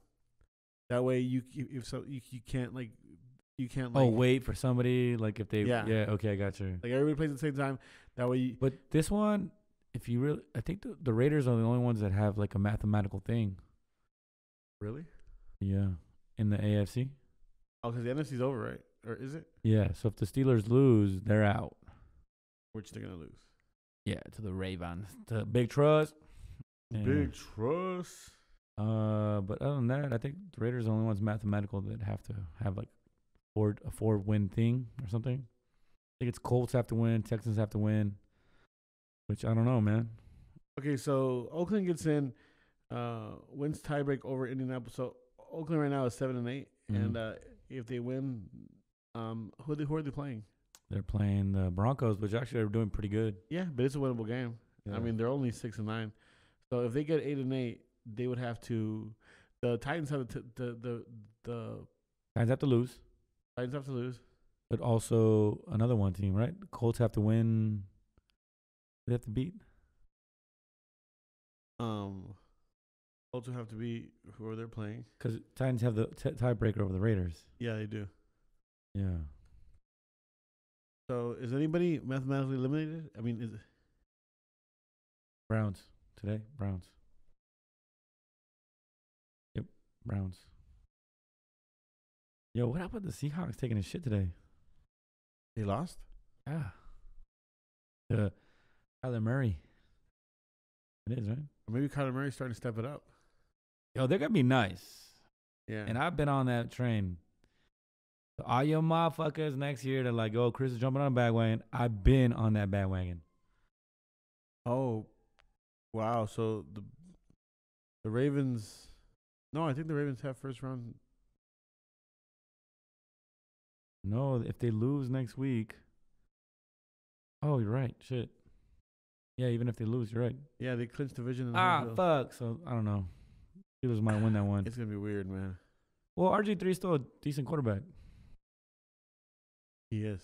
That way, you can't wait for somebody if they okay, I got you. Like everybody plays at the same time. That way, but this one, if you really, I think the Raiders are the only ones that have a mathematical thing. Really? Yeah, in the AFC. Oh, because the NFC's over, right? Or is it? Yeah. So if the Steelers lose, they're out. Which they're gonna lose. Yeah, to the Ravens, the Big Trust. Big Trust. But other than that, I think the Raiders are the only ones mathematical that have to have a 4-win thing or something. I think it's Colts have to win, Texans have to win, which I don't know, man. Okay, so Oakland gets in, wins tiebreak over Indianapolis. So Oakland right now is 7-8, and if they win, who are they playing? They're playing the Broncos, which actually are doing pretty good. Yeah, but it's a winnable game. Yeah. I mean, they're only 6-9, so if they get 8-8, they would have to. The Titans have the Titans have to lose. Titans have to lose. But also another one team, right? The Colts have to win. They have to beat. Colts will have to beat whoever they're playing. Because Titans have the tiebreaker over the Raiders. Yeah, they do. Yeah. So is anybody mathematically eliminated? I mean, is it Browns today? Browns. Yep, Browns. Yo, what happened to the Seahawks taking a shit today? they lost? Yeah. Kyler Murray. It is, right? Or maybe Kyler Murray's starting to step it up. Yo, they're going to be nice. Yeah. And I've been on that train. So all your motherfuckers next year that like, oh, Chris is jumping on a bandwagon. I've been on that bandwagon. Oh, wow. So the Ravens. No, I think the Ravens have first round. No, if they lose next week. Oh, you're right. Shit. Yeah, even if they lose, you're right. Yeah, they clinched division. In the fuck. So, I don't know. Steelers might win that one. It's going to be weird, man. Well, RG3 is still a decent quarterback. He is.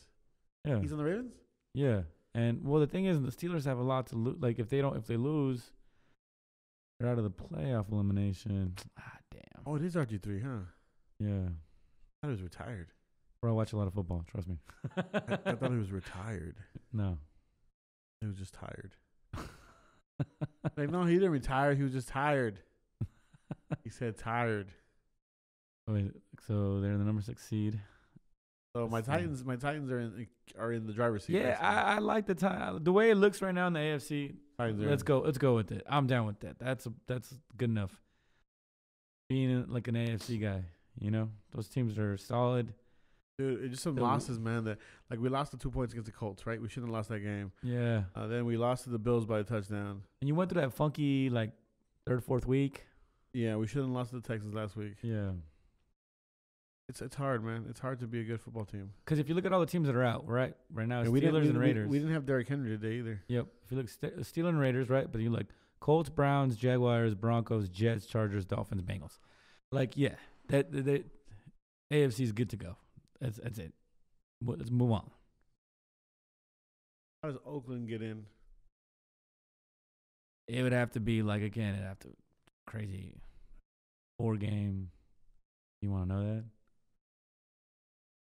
Yeah. He's on the Ravens? Yeah. And, well, the thing is, the Steelers have a lot to lose. Like, if they lose, they're out of the playoff elimination. Damn. Oh, it is RG3, huh? Yeah. I thought he was retired. Bro, I watch a lot of football. Trust me. I thought he was retired. No. He was just tired. Like, no, he didn't retire. He was just tired. He said tired. Wait, so they're the number 6 seed. So my Titans are in the driver's seat. Yeah, I like the way it looks right now in the AFC. Let's go with it. I'm down with that. That's good enough. Being like an AFC guy, you know, those teams are solid. Dude, it's just some losses, man. That like we lost the 2 points against the Colts, right? We shouldn't have lost that game. Yeah. Then we lost to the Bills by a touchdown. And you went through that funky like third, fourth week. Yeah, we shouldn't have lost to the Texans last week. Yeah. It's hard, man. It's hard to be a good football team. Because if you look at all the teams that are out, right now, it's Steelers and Raiders. We didn't have Derrick Henry today either. Yep. If you look Steelers and Raiders, right? But you like Colts, Browns, Jaguars, Broncos, Jets, Chargers, Dolphins, Bengals. Like, yeah, that AFC is good to go. That's it. Let's move on. How does Oakland get in? It would have to be like, again, it'd have to crazy 4-game. You want to know that?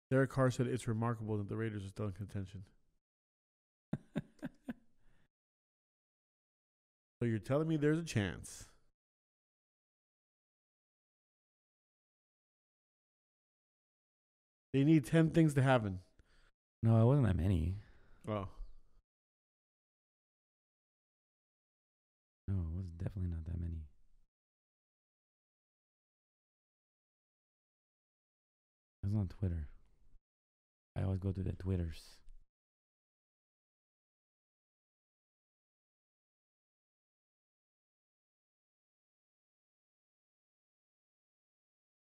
Derek Carr said it's remarkable that the Raiders are still in contention. So you're telling me there's a chance? They need 10 things to happen. No, it wasn't that many. Oh. No, it was definitely not that many. It was on Twitter. I always go through the Twitters.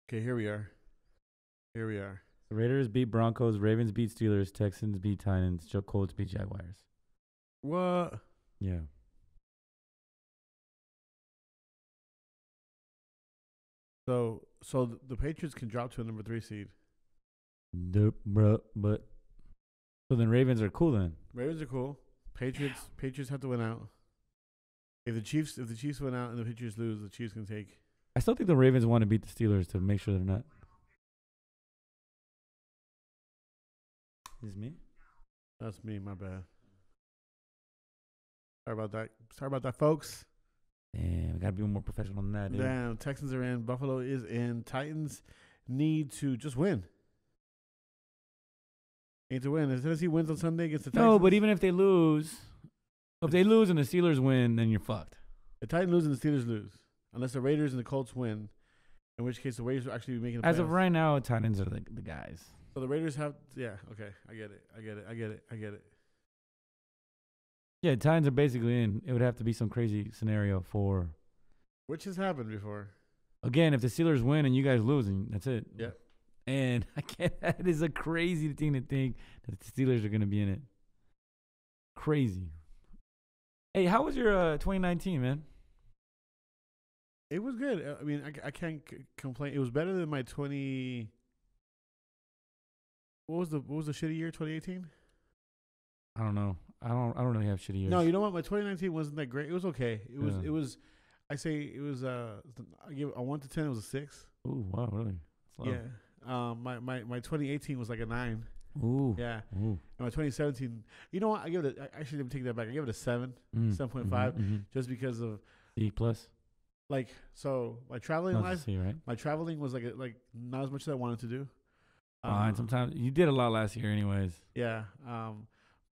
Okay, here we are. The Raiders beat Broncos, Ravens beat Steelers, Texans beat Titans, Colts beat Jaguars. What? Yeah. So the Patriots can drop to a number 3 seed. Nope, bro. But so then Ravens are cool then. Ravens are cool. Patriots have to win out. If the Chiefs win out and the Patriots lose, the Chiefs can take. I still think the Ravens want to beat the Steelers to make sure they're not. Is this me? That's me. My bad. Sorry about that, folks. Damn, we gotta be more professional than that, dude. Damn, Texans are in. Buffalo is in. Titans need to just win. Need to win. If Tennessee wins on Sunday against the Texans. No, but even if they lose, and the Steelers win, then you're fucked. The Titans lose and the Steelers lose. Unless the Raiders and the Colts win. In which case the Raiders will actually be making the playoffs. As of right now, Titans are the guys. So the Raiders have, yeah, okay. I get it. Yeah, Titans are basically in. It would have to be some crazy scenario for. Which has happened before. Again, if the Steelers win and you guys lose, and that's it. Yeah. And that is a crazy thing to think that the Steelers are going to be in it. Crazy. Hey, how was your 2019, man? It was good. I mean, I can't complain. It was better than my 20. What was the shitty year? 2018. I don't know. I don't really have shitty years. No, you know what? My 2019 wasn't that great. It was okay. It was. I say it was. I give a 1 to 10. It was a 6. Ooh, wow, really? Yeah. My 2018 was like a 9. Ooh. Yeah. Ooh. And my 2017. You know what? I give it. Actually, let me take that back. I give it a 7, 7.5, just because of C plus. Like, so my traveling life. C, right? My traveling was like not as much as I wanted to do. And sometimes you did a lot last year, anyways. Yeah.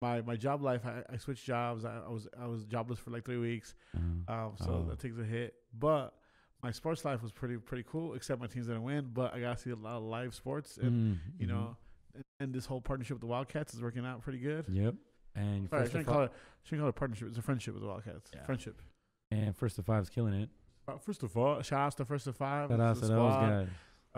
My job life, I switched jobs. I was jobless for like 3 weeks. So that takes a hit. But my sports life was pretty cool, except my teams didn't win. But I got to see a lot of live sports, and you know, and this whole partnership with the Wildcats is working out pretty good. Yep. And I shouldn't call it a partnership. It's a friendship with the Wildcats. Yeah. Friendship. And First to Five is killing it. First of all, shout outs to First to Five. Shout outs to those guys.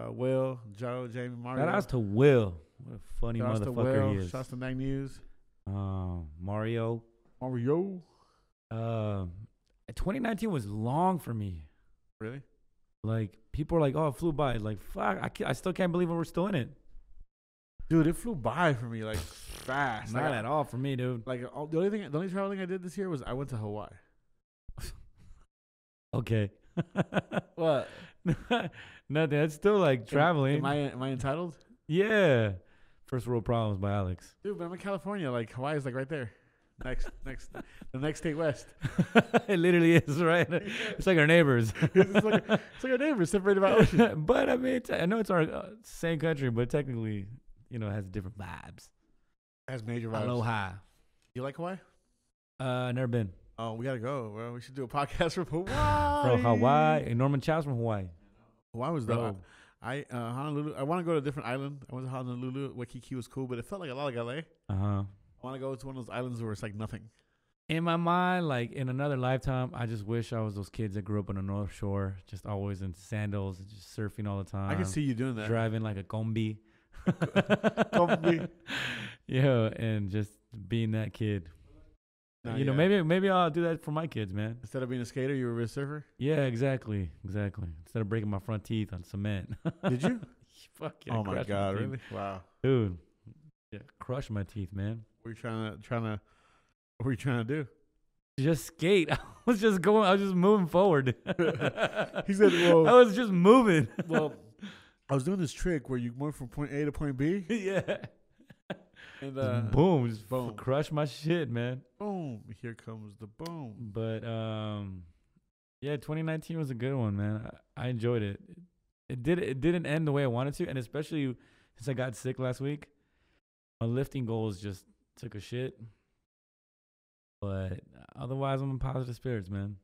Will, Joe, Jamie, Mario. Shout outs to Will. What a funny motherfucker he is. Shout outs to Mag News. Mario. 2019 was long for me. Really? Like, people are like, oh, it flew by. Like, fuck, I still can't believe we're still in it. Dude, it flew by for me, like, fast. Not at all for me, dude. Like, the only traveling I did this year was I went to Hawaii. Okay. What? Nothing. That's still like traveling. Am I entitled? Yeah. First World Problems by Alex. Dude, but I'm in California. Like, Hawaii is like right there. The next state west. It literally is, right? It's like our neighbors. it's like our neighbors separated by ocean. But I mean, I know it's our same country, but technically, you know, it has different vibes. It has major vibes. Aloha. You like Hawaii? Never been. Oh, we gotta go, bro. We should do a podcast from Hawaii. From Hawaii. And Norman Chow's from Hawaii. Hawaii was dope. Honolulu. I want to go to a different island. I went to Honolulu. Waikiki was cool, but it felt like a lot like LA. I want to go to one of those islands where it's like nothing. In my mind, like in another lifetime, I just wish I was those kids that grew up on the North Shore, just always in sandals, and just surfing all the time. I can see you doing that. Driving like a combi. Combi. Yeah, and just being that kid. You know, maybe I'll do that for my kids, man. Instead of being a skater, you were a surfer? Yeah, exactly. Instead of breaking my front teeth on cement. Did you? Fuck yeah. Oh my God, really? Wow. Dude. Yeah, crush my teeth, man. What were you trying to do? Just skate. I was just moving forward. He said, well, I was just moving. Well, I was doing this trick where you went from point A to point B. Yeah. And boom, just boom, crush my shit, man. Boom, here comes the boom. But yeah, 2019 was a good one, man. I enjoyed it. It didn't end the way I wanted to, and especially since I got sick last week, my lifting goals just took a shit. But otherwise, I'm in positive spirits, man.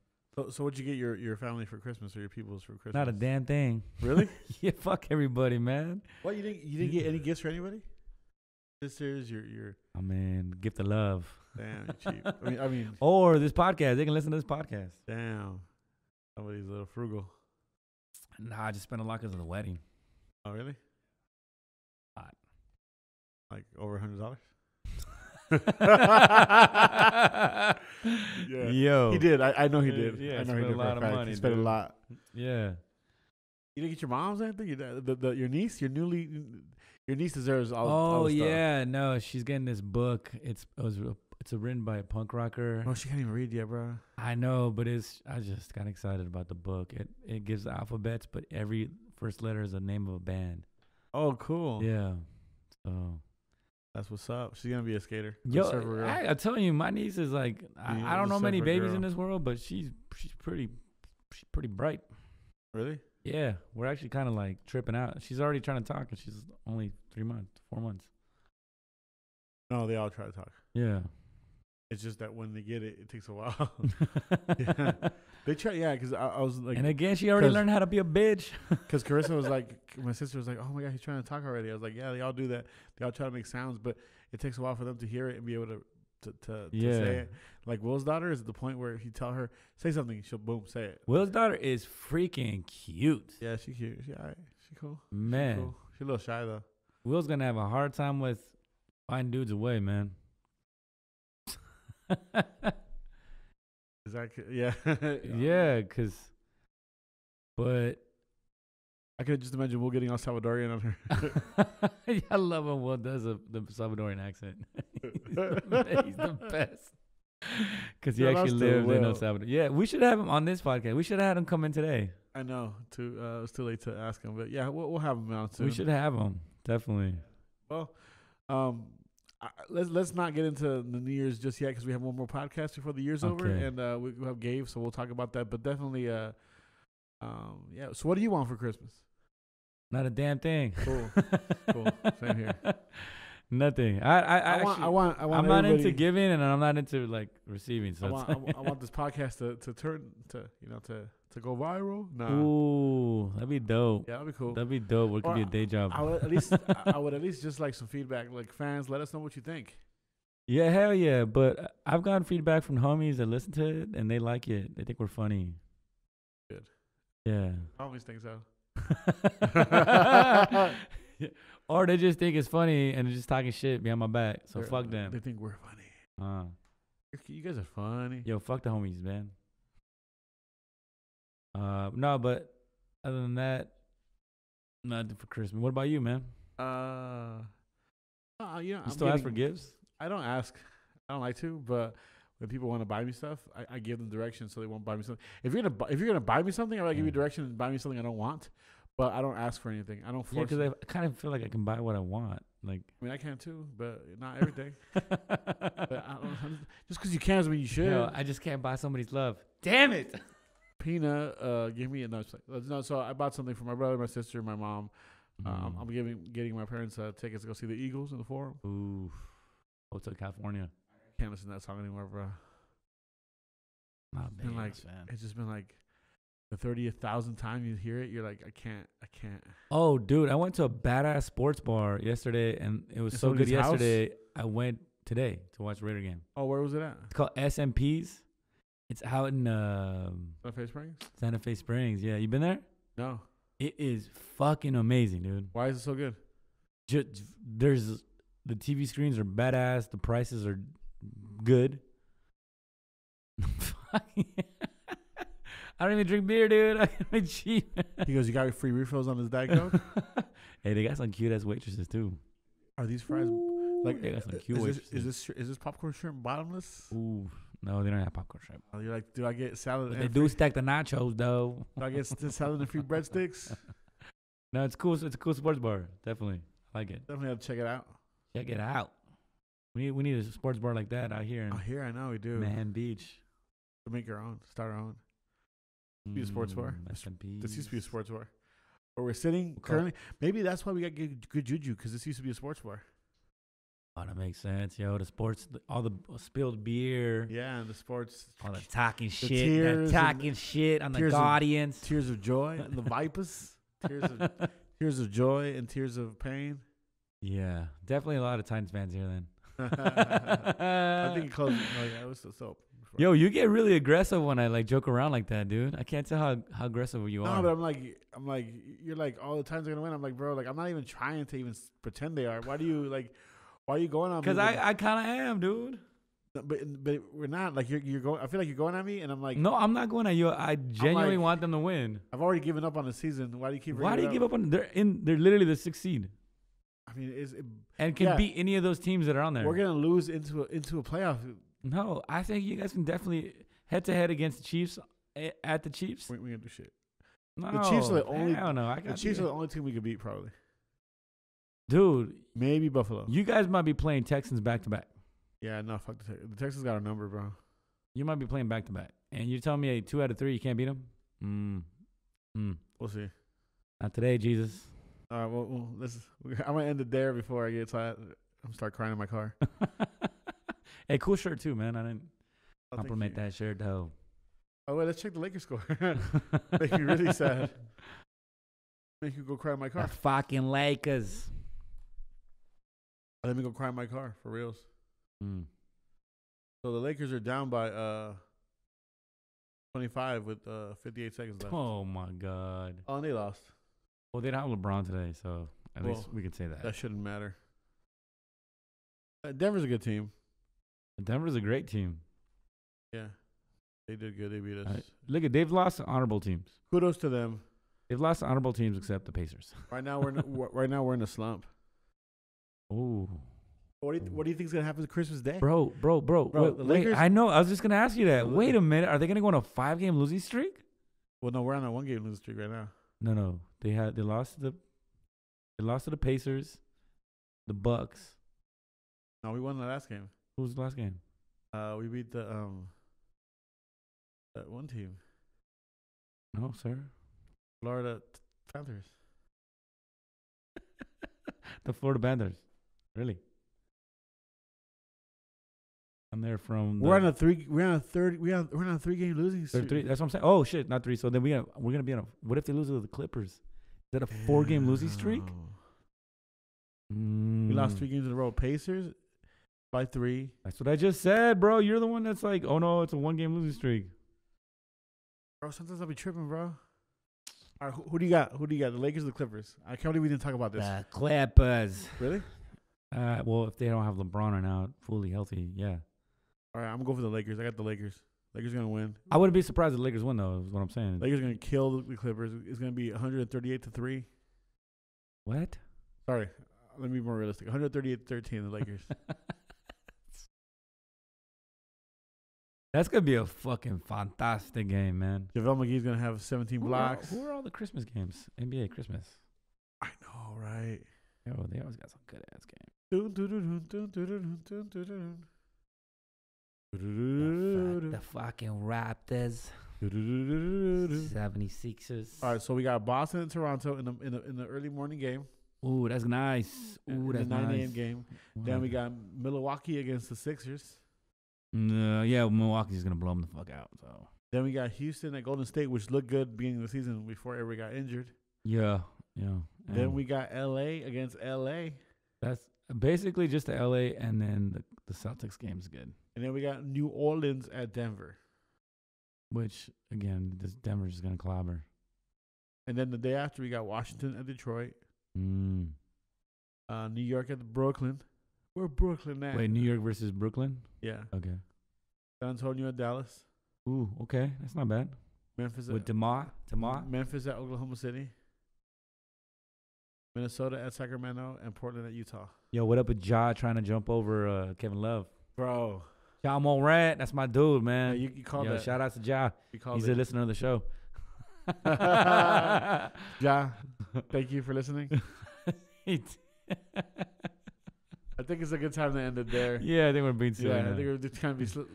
So what'd you get your family for Christmas or your peoples for Christmas? Not a damn thing. Really? Yeah, fuck everybody, man. What, you didn't get any gifts for anybody? Sisters, your I mean, gift of love. Damn, you're cheap. I mean, or this podcast. They can listen to this podcast. Damn, somebody's a little frugal. Nah, I just spent a lot because of the wedding. Oh, really? A lot. Like over $100? Yeah. Yo, he did. I know he did. Yeah, I know he did. A lot of money. He spent a lot. Yeah. You didn't get your mom's anything? Your niece, your niece deserves all the stuff. Yeah, no, she's getting this book. It's written by a punk rocker. Oh, she can't even read yet, bro. I know, but I just got excited about the book. It gives the alphabets, but every first letter is the name of a band. Oh, cool. Yeah. So that's what's up. She's gonna be a skater. Yo, I'm telling you, my niece is like, I don't know many babies in this world, but she's pretty bright. Really? Yeah, we're actually kind of like tripping out. She's already trying to talk, and she's only 4 months. No, they all try to talk. Yeah. It's just that when they get it, it takes a while. Yeah. They try, yeah, because I was like... And again, she already learned how to be a bitch. Because Carissa was like, my sister was like, oh my God, he's trying to talk already. I was like, yeah, they all do that. They all try to make sounds, but it takes a while for them to hear it and be able to say it. Like Will's daughter is at the point where if you tell her, say something, she'll boom, say it. Will's daughter is freaking cute. Yeah, she's cute. She all right. She cool. Man. She cool. She's a little shy though. Will's going to have a hard time with finding dudes away, man. Is that yeah? Yeah, but I could just imagine Will getting all Salvadorian on her. I love when Will does the Salvadorian accent. He's the best. Because he actually lives in El Salvador. Yeah, we should have him on this podcast. We should have had him come in today. I know. It's too late to ask him, but yeah, we'll have him out soon. We should have him, definitely. Well, let's not get into the New Year's just yet because we have one more podcast before the year's over, and we have Gabe, so we'll talk about that. But definitely, yeah. So, what do you want for Christmas? Not a damn thing. Cool. Same here. Nothing. I'm not into giving, and I'm not into like receiving. So I want this podcast to turn to go viral. Nah. Ooh, that'd be dope. Yeah, that'd be cool. That'd be dope. It could be a day job. I would at least just like some feedback. Like fans, let us know what you think. Yeah, hell yeah. But I've gotten feedback from homies that listen to it and they like it. They think we're funny. Good. Yeah. Homies think so. Or they just think it's funny and they're just talking shit behind my back. So fuck them. They think we're funny. You guys are funny. Yo, fuck the homies, man. No, but other than that, nothing for Christmas. What about you, man? You still ask for gifts? I don't ask. I don't like to, but when people want to buy me stuff, I give them directions so they won't buy me something. If you're gonna buy me something, I'll give you direction and buy me something I don't want. But I don't ask for anything. I don't force. Yeah, because I kind of feel like I can buy what I want. Like, I mean, I can too, but not everything. But just because you can doesn't mean you should. No, I just can't buy somebody's love. Damn it. Pina, give me a no. So I bought something for my brother, my sister, my mom. I'm getting my parents tickets to go see the Eagles in the Forum. Ooh, Hotel California. I can't listen to that song anymore, bro. It's just been like the 30,000th time you hear it. You're like, I can't. Oh, dude, I went to a badass sports bar yesterday, and it was so good yesterday. I went today to watch Raider game. Oh, where was it at? It's called SMP's. It's out in Santa Fe Springs. Santa Fe Springs. Yeah, you been there? No. It is fucking amazing, dude. Why is it so good? There's the TV screens are badass. The prices are good. I don't even drink beer, dude. I'm cheap. He goes, you got free refills on his Diet Coke? Hey, they got some cute ass waitresses too. Are these fries like? They got some cute waitresses. Is this popcorn shrimp bottomless? Ooh, no, they don't have popcorn shrimp. Oh, you're like, do I get salad? But they do stack the nachos though. Do I get salad and free breadsticks? No, it's cool. It's a cool sports bar. Definitely, I like it. Definitely have to check it out. Check it out. We need a sports bar like that out here. Here I know we do. Manhattan Beach. We'll make our own. Start our own. Be a sports bar. This used to be a sports bar. Where we're sitting currently. Maybe that's why we got good juju, because this used to be a sports bar. Oh, that makes sense, yo. The sports, all the spilled beer. Yeah, and the sports. All the talking shit. Talking shit on the Guardians. Tears of joy and the Vipers. Tears of joy and tears of pain. Yeah, definitely a lot of Titans fans here then. I think it closed. Oh, yeah, it was so. Yo, you get really aggressive when I like joke around like that, dude. I can't tell how aggressive you are. No, but I'm like, you're like, all the times they're gonna win. I'm like, bro, like I'm not even trying to even pretend they are. Why are you going on me? Because I kind of am, dude. But we're not. Like you're going. I feel like you're going at me, and I'm like, no, I'm not going at you. I genuinely want them to win. I've already given up on the season. Why do you keep? Why do you give up on? They're literally the 6th seed. I mean, and can beat any of those teams that are on there. We're gonna lose into a playoff. No, I think you guys can definitely head to head against the Chiefs at the Chiefs. We gonna do shit. No, the Chiefs are the only. I don't know. The Chiefs are the only team we could beat, probably. Dude, maybe Buffalo. You guys might be playing Texans back to back. Yeah, no, fuck the Texans. The Texans got our number, bro. You might be playing back to back, and you're telling me 2 out of 3 you can't beat them? We'll see. Not today, Jesus. All right, well, I'm gonna end it there before I get tired. I'm start crying in my car. Hey, cool shirt too, man. I didn't compliment that shirt though. Oh wait, let's check the Lakers score. Make me really sad. Make you go cry in my car. The fucking Lakers. Let me go cry in my car for reals. So the Lakers are down by 25 with 58 seconds left. Oh my God. Oh, and they lost. Well, they don't have LeBron today, so at least we could say that. That shouldn't matter. Denver's a good team. Denver's a great team. Yeah. They did good. They beat us. Look, they've lost to honorable teams. Kudos to them. They've lost to honorable teams except the Pacers. Right now we're in a slump. Ooh. What do you think is gonna happen to Christmas Day, bro? Wait, I know. I was just gonna ask you that. Wait a minute. Are they gonna go on a 5-game losing streak? Well, no, we're on a 1-game losing streak right now. No. They lost to the Pacers, the Bucks. No, we won the last game. Who was the last game? We beat the that one team. No, sir. Florida Panthers. The Florida Panthers. Really? I'm there from. We're on a 3-game losing streak. That's what I'm saying. Oh shit, not 3. So then we're gonna be on a. What if they lose to the Clippers? Is that a 4-game losing streak? We lost 3 games in a row. Pacers by 3. That's what I just said, bro. You're the one that's like, oh no, it's a 1-game losing streak. Bro, sometimes I'll be tripping, bro. All right, who do you got? The Lakers or the Clippers? I can't believe we didn't talk about this. The Clippers. Really? Well, if they don't have LeBron right now fully healthy, yeah. All right, I'm going to go for the Lakers. I got the Lakers. Lakers going to win. I wouldn't be surprised if the Lakers win, though, is what I'm saying. Lakers going to kill the Clippers. It's going to be 138-3. What? Sorry. Let me be more realistic. 138-13, the Lakers. That's going to be a fucking fantastic game, man. JaVale McGee's going to have 17 blocks. Who are all the Christmas games? NBA Christmas. I know, right? Yo, they always got some good-ass games. The fucking Raptors. 76ers. All right, so we got Boston and Toronto in the early morning game. Ooh, that's nice. Ooh, that's nice. 9 a.m. game. Then we got Milwaukee against the Sixers. Yeah, Milwaukee's gonna blow them the fuck out. So then we got Houston at Golden State, which looked good beginning of the season before everybody got injured. Yeah. Then we got LA against LA. That's basically just the LA, and then the Celtics game's good. And then we got New Orleans at Denver. Which, again, Denver's just going to clobber. And then the day after, we got Washington at Detroit. New York at Brooklyn. Where Brooklyn at? Wait, New York versus Brooklyn? Yeah. Okay. San Antonio at Dallas. Ooh, okay. That's not bad. Memphis with Tamar. Memphis at Oklahoma City. Minnesota at Sacramento. And Portland at Utah. Yo, what up with Ja trying to jump over Kevin Love? Bro. Ja Morant, that's my dude, man. Yeah, you called that. Shout out to Ja. He's a listener of the show. Ja, thank you for listening. I think it's a good time to end it there. Yeah, I think we're being silly. Yeah, I think we're just trying to be so.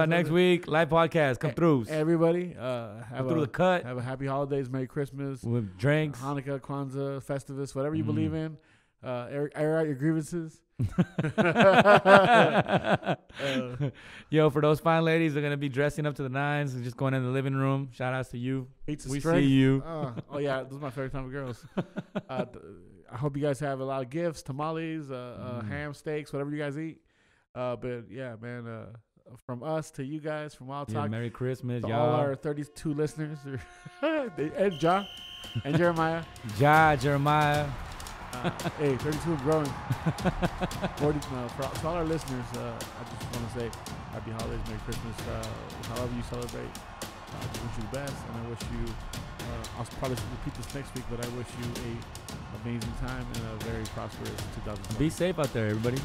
Next week, live podcast, come through. Everybody, come through the cut. Have a happy holidays, Merry Christmas, with drinks, Hanukkah, Kwanzaa, Festivus, whatever you believe in. Air out your grievances. Yo, for those fine ladies, they're gonna be dressing up to the nines and just going in the living room. Shout outs to you. We see you. Oh yeah, this is my favorite time of girls. I hope you guys have a lot of gifts, tamales, ham, steaks, whatever you guys eat. But yeah, man. From us to you guys, from Wild Talk. Merry Christmas, to y'all. all our 32 listeners, and Ja, and Jeremiah. Jeremiah. Hey, 32 and growing. 40, to all our listeners, I just want to say happy holidays, Merry Christmas. However you celebrate, I just wish you the best, and I wish you. I'll probably repeat this next week, but I wish you a amazing time and a very prosperous 2020. Be safe out there, everybody.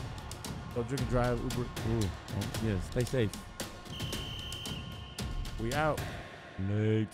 Don't drink and drive. Uber. Ooh, yes. Stay safe. We out. Late.